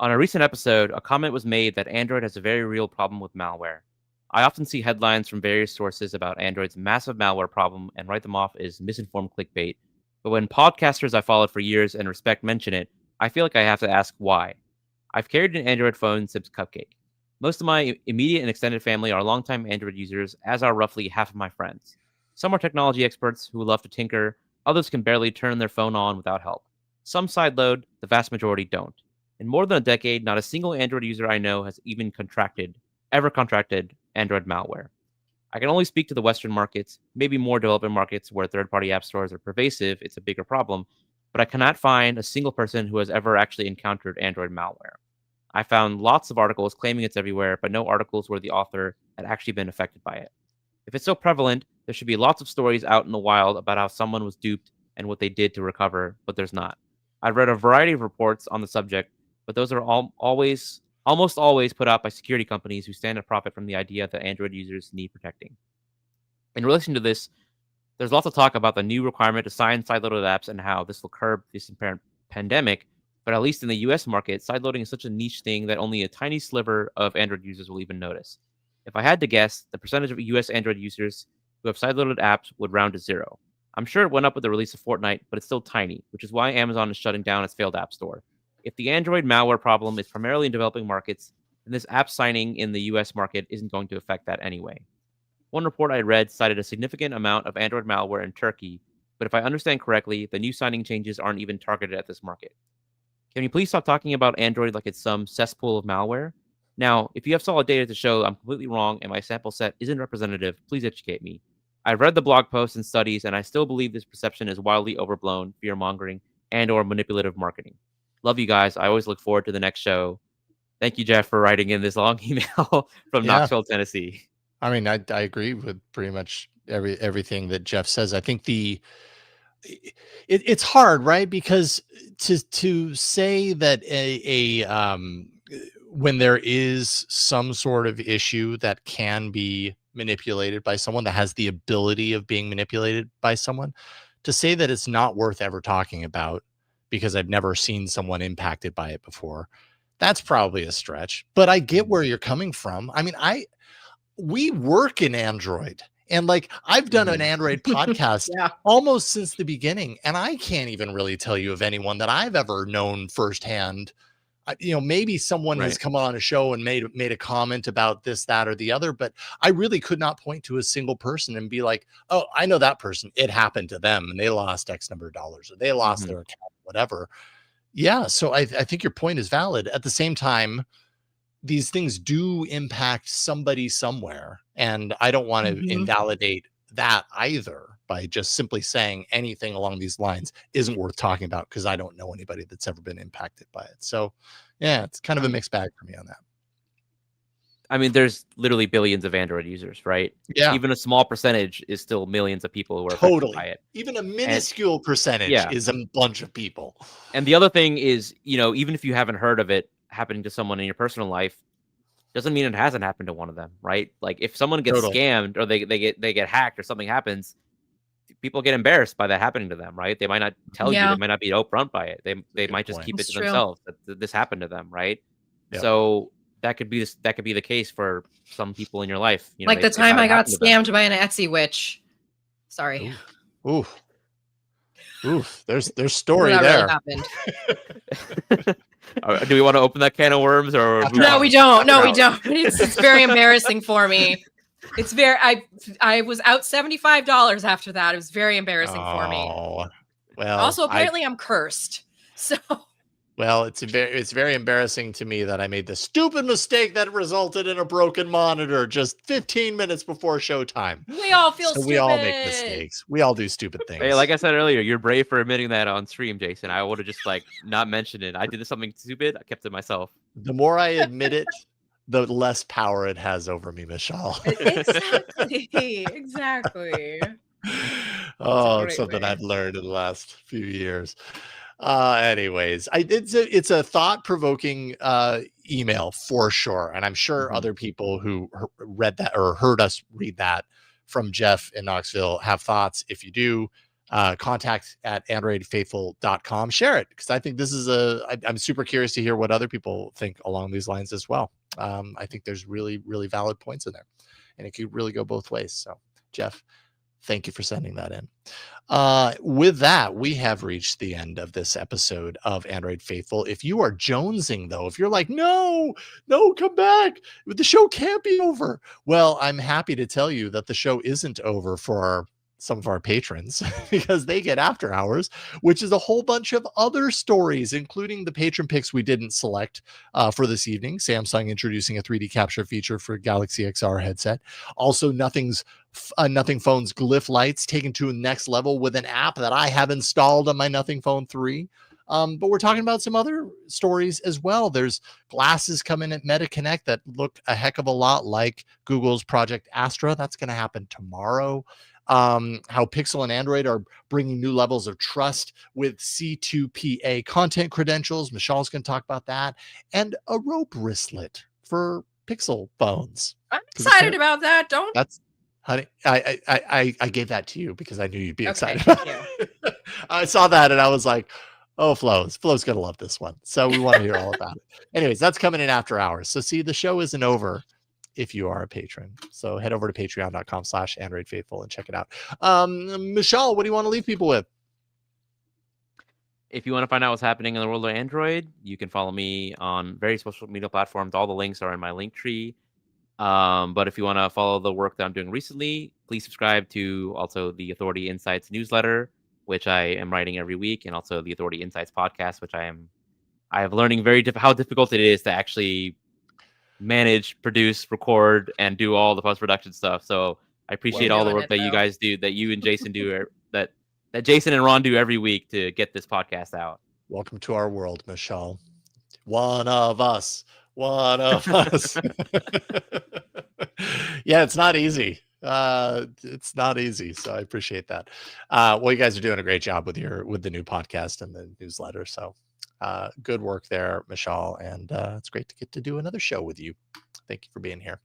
on a recent episode, a comment was made that Android has a very real problem with malware. I often see headlines from various sources about Android's massive malware problem and write them off as misinformed clickbait. But when podcasters I followed for years and respect mention it, I feel like I have to ask why. I've carried an Android phone since Cupcake. Most of my immediate and extended family are longtime Android users, as are roughly half of my friends. Some are technology experts who love to tinker, others can barely turn their phone on without help. Some sideload, the vast majority don't. In more than a decade, not a single Android user I know has even ever contracted Android malware. I can only speak to the Western markets, maybe more developing markets where third-party app stores are pervasive, it's a bigger problem, but I cannot find a single person who has ever actually encountered Android malware. I found lots of articles claiming it's everywhere, but no articles where the author had actually been affected by it. If it's so prevalent, there should be lots of stories out in the wild about how someone was duped and what they did to recover, but there's not. I've read a variety of reports on the subject, but those are almost always put out by security companies who stand to profit from the idea that Android users need protecting. In relation to this, there's lots of talk about the new requirement to sign sideloaded apps and how this will curb this apparent pandemic, but at least in the US market, sideloading is such a niche thing that only a tiny sliver of Android users will even notice. If I had to guess, the percentage of US Android users who have sideloaded apps would round to 0. I'm sure it went up with the release of Fortnite, but it's still tiny, which is why Amazon is shutting down its failed app store. If the Android malware problem is primarily in developing markets, then this app signing in the US market isn't going to affect that anyway. One report I read cited a significant amount of Android malware in Turkey, but if I understand correctly, the new signing changes aren't even targeted at this market. Can you please stop talking about Android like it's some cesspool of malware? Now, if you have solid data to show I'm completely wrong and my sample set isn't representative, please educate me. I've read the blog posts and studies, and I still believe this perception is wildly overblown, fear-mongering, and/or manipulative marketing. Love you guys. I always look forward to the next show. Thank you, Jeff, for writing in this long email from Knoxville, Tennessee. I mean, I agree with pretty much everything that Jeff says. I think it's hard, right? Because to say that when there is some sort of issue that can be manipulated by someone, that has the ability of being manipulated by someone, to say that it's not worth ever talking about because I've never seen someone impacted by it before, that's probably a stretch. But I get where you're coming from. I mean, we work in Android, and like I've done an Android podcast almost since the beginning, and I can't even really tell you of anyone that I've ever known firsthand. Maybe someone has come on a show and made a comment about this, that, or the other, but I really could not point to a single person and be like, oh, I know that person. It happened to them and they lost X number of dollars or they lost their account, whatever. Yeah. So I think your point is valid. At the same time, these things do impact somebody somewhere. And I don't want to invalidate that either by just simply saying anything along these lines isn't worth talking about because I don't know anybody that's ever been impacted by it. So yeah, it's kind of a mixed bag for me on that. I mean, there's literally billions of Android users, right? Yeah. Even a small percentage is still millions of people who are affected by it. Even a minuscule percentage is a bunch of people. And the other thing is, even if you haven't heard of it happening to someone in your personal life, doesn't mean it hasn't happened to one of them, right? Like if someone gets scammed or they get hacked or something happens, people get embarrassed by that happening to them, right? They might not tell you, they might not be upfront by it. They might just keep it to themselves that this happened to them, right? Yep. So that could be the case for some people in your life. Like the time I got scammed by an Etsy witch. Sorry. Oof. There's story there. Really do we want to open that can of worms or? No, we don't. No, we don't. It's very embarrassing for me. It's very. I was out $75 after that. It was very embarrassing for me. Well, Also, apparently I'm cursed. So well, it's very embarrassing to me that I made the stupid mistake that resulted in a broken monitor just 15 minutes before showtime. we all feel So stupid. we all make mistakes. We all do stupid things. Hey, like I said earlier, you're brave for admitting that on stream, Jason. I would have just like not mentioned it. I did something stupid. I kept it myself. The more I admit it, the less power it has over me, Mishaal. Exactly. Oh, great it's something way. I've learned in the last few years. Anyways, it's a thought-provoking email for sure, and I'm sure other people who read that or heard us read that from Jeff in Knoxville have thoughts. If you do, contact at androidfaithful.com. Share it, because I think this is I'm super curious to hear what other people think along these lines as well. I think there's really, really valid points in there, and it could really go both ways. So, Jeff, thank you for sending that in. With that, we have reached the end of this episode of Android Faithful. If you are jonesing, though, if you're like, no, come back, the show can't be over. Well, I'm happy to tell you that the show isn't over for some of our patrons, because they get after hours, which is a whole bunch of other stories, including the patron picks we didn't select for this evening. Samsung introducing a 3D capture feature for Galaxy XR headset. Also, Nothing Phone's glyph lights taken to a next level with an app that I have installed on my Nothing Phone 3. But we're talking about some other stories as well. There's glasses coming at Meta Connect that look a heck of a lot like Google's Project Astra. That's going to happen tomorrow. How Pixel and Android are bringing new levels of trust with C2PA content credentials. Mishaal's going to talk about that. And a rope wristlet for Pixel phones. I'm excited about that. That's, honey, I gave that to you because I knew you'd be excited. Thank you. I saw that and I was like, oh, Flo's going to love this one. So we want to hear all about it. Anyways, that's coming in after hours. So see, the show isn't over if you are a patron. So head over to patreon.com/AndroidFaithful and check it out. Mishaal, what do you want to leave people with? If you want to find out what's happening in the world of Android, you can follow me on various social media platforms. All the links are in my link tree. But if you want to follow the work that I'm doing recently, please subscribe to also the Authority Insights newsletter, which I am writing every week, and also the Authority Insights podcast, which I have learning how difficult it is to actually manage, produce, record, and do all the post-production stuff. So I appreciate all the work that you guys do, that you and Jason do, that Jason and Ron do every week to get this podcast out. Welcome to our world, Mishaal. One of us. Yeah, it's not easy. It's not easy. So I appreciate that. Well, you guys are doing a great job with the new podcast and the newsletter. So good work there, Mishaal. And it's great to get to do another show with you. Thank you for being here.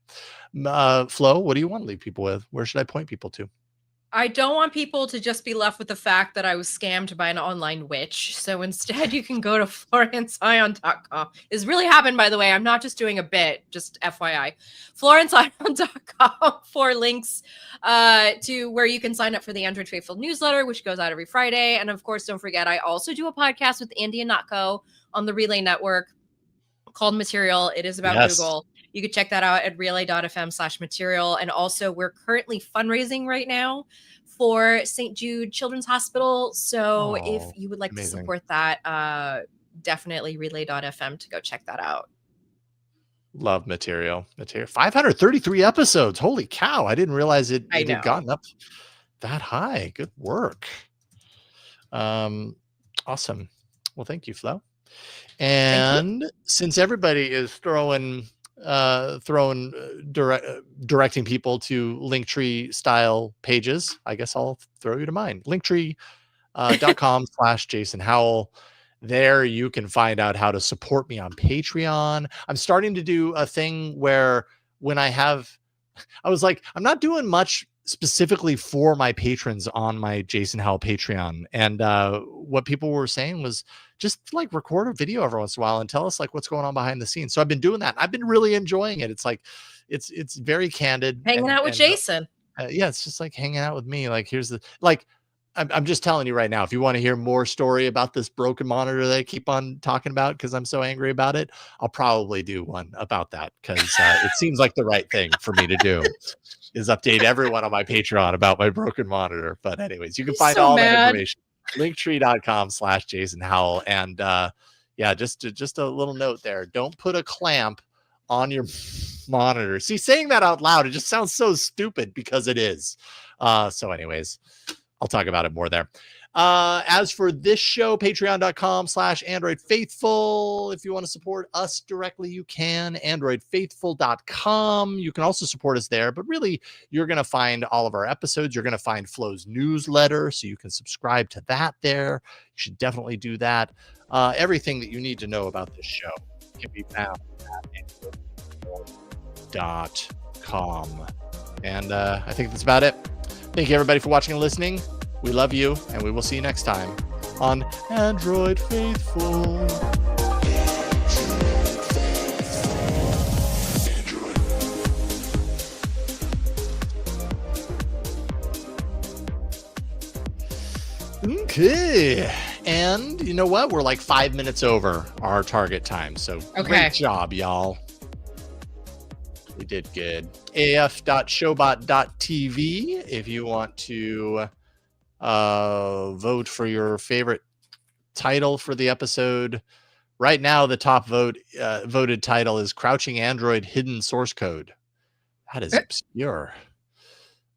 Flo, what do you want to leave people with? Where should I point people to? I don't want people to just be left with the fact that I was scammed by an online witch. So instead, you can go to florenceion.com. This really happened, by the way. I'm not just doing a bit, just FYI. florenceion.com for links to where you can sign up for the Android Faithful newsletter, which goes out every Friday. And of course, don't forget, I also do a podcast with Andy and Natko on the Relay Network called Material. It is about Google. You can check that out at relay.fm/material. And also, we're currently fundraising right now for St. Jude Children's Hospital. So if you would like to support that, definitely relay.fm to go check that out. Love Material. 533 episodes. Holy cow. I didn't realize it had gotten up that high. Good work. Awesome. Well, thank you, Flo. And since everybody is directing people to Linktree style pages, I guess I'll throw you to mine. Linktree.com/Jason Howell. There you can find out how to support me on Patreon. I'm starting to do a thing where I was like, I'm not doing much specifically for my patrons on my Jason Howell Patreon. And what people were saying was just like record a video every once in a while and tell us like what's going on behind the scenes. So I've been doing that. I've been really enjoying it. It's like, it's very candid. Hanging out with Jason. Yeah, it's just like hanging out with me. Like, I'm just telling you right now, if you want to hear more story about this broken monitor that I keep on talking about because I'm so angry about it, I'll probably do one about that because it seems like the right thing for me to do is update everyone on my Patreon about my broken monitor. But anyways, you can find all that information Linktree.com/Jason Howell. And yeah, just a little note there. Don't put a clamp on your monitor. See, saying that out loud, it just sounds so stupid because it is. So anyways, I'll talk about it more there. As for this show, patreon.com/Android Faithful. If you want to support us directly, you can. AndroidFaithful.com. You can also support us there, but really, you're going to find all of our episodes. You're going to find Flo's newsletter, so you can subscribe to that there. You should definitely do that. Everything that you need to know about this show can be found at androidfaithful.com. And I think that's about it. Thank you, everybody, for watching and listening. We love you, and we will see you next time on Android Faithful. Okay. And you know what? We're like 5 minutes over our target time. So great job, y'all. We did good. af.showbot.tv if you want to vote for your favorite title for the episode. Right now, the top voted title is Crouching Android Hidden Source Code. That is obscure.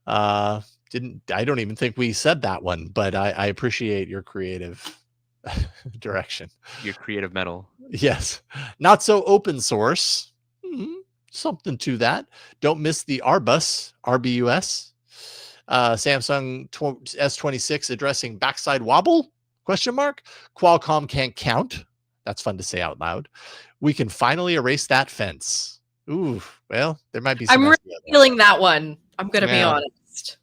I don't even think we said that one, but I appreciate your creative direction. Your creative metal. Yes. Not so open source. Something to that. Don't miss the RBUS. Samsung S26 addressing backside wobble? ? Qualcomm can't count. That's fun to say out loud. We can finally erase that fence. Ooh, well, there might be some. I'm really feeling that one. I'm going to be honest.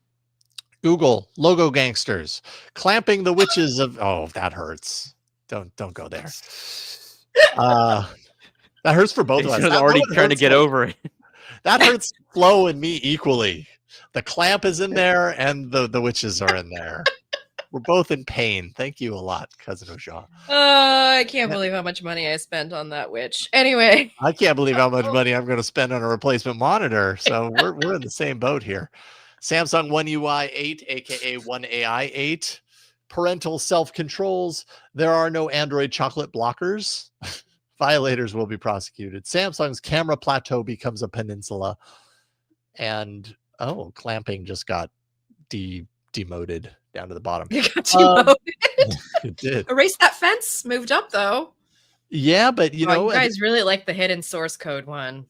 Google logo gangsters clamping the witches of. Oh, that hurts. Don't go there. That hurts for both of us. Already trying to get over it. That hurts Flo and me equally. The clamp is in there, and the witches are in there. We're both in pain. Thank you a lot, Cousin Ojan. I can't believe how much money I spent on that witch. Anyway, I can't believe how much money I'm going to spend on a replacement monitor. So we're in the same boat here. Samsung One UI 8, aka One AI 8. Parental self-controls. There are no Android chocolate blockers. Violators will be prosecuted. Samsung's camera plateau becomes a peninsula. And clamping just got demoted down to the bottom. It got demoted. It did. Erase that fence. Moved up though. Yeah, but you know, you guys really like the hidden source code one.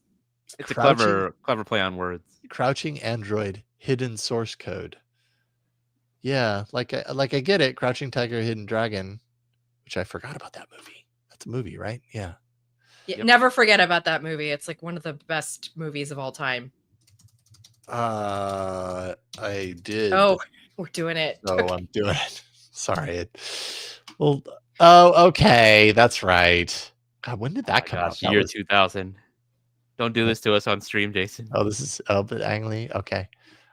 It's a clever play on words. Crouching Android hidden source code. Yeah, like I get it. Crouching Tiger, Hidden Dragon, which I forgot about that movie. That's a movie, right? Yeah. Yep. Never forget about that movie. It's like one of the best movies of all time. I did. Oh, we're doing it. Oh, okay. I'm doing it. Sorry. Okay. That's right. God, when did that come out? Year 2000. Don't do this to us on stream, Jason. Oh, this is but Ang Lee. Okay.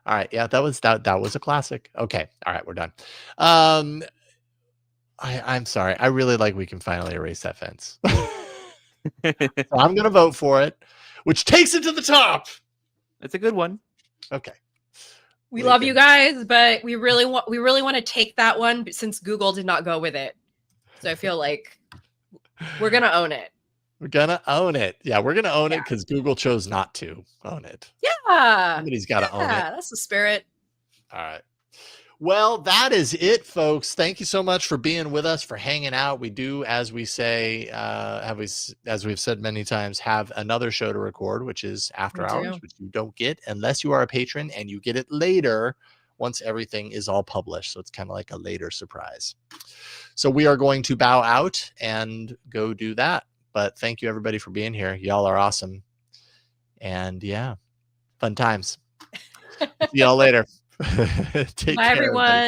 All right. Yeah, that was a classic. Okay. All right, we're done. I'm sorry. I really like We Can Finally Erase That Fence. So I'm gonna vote for it, which takes it to the top. It's a good one. Okay. We love you guys, but we really want to take that one since Google did not go with it. So I feel like we're gonna own it. We're gonna own it. Yeah, we're gonna own it because Google chose not to own it. Yeah. Somebody's gotta own it. Yeah, that's the spirit. All right. Well, that is it, folks. Thank you so much for being with us, for hanging out. We do, as we say, as we've said many times, have another show to record, which is After Hours, which you don't get unless you are a patron, and you get it later once everything is all published. So it's kind of like a later surprise. So we are going to bow out and go do that. But thank you, everybody, for being here. Y'all are awesome. And yeah, fun times. See y'all later. Take care, everyone. everybody.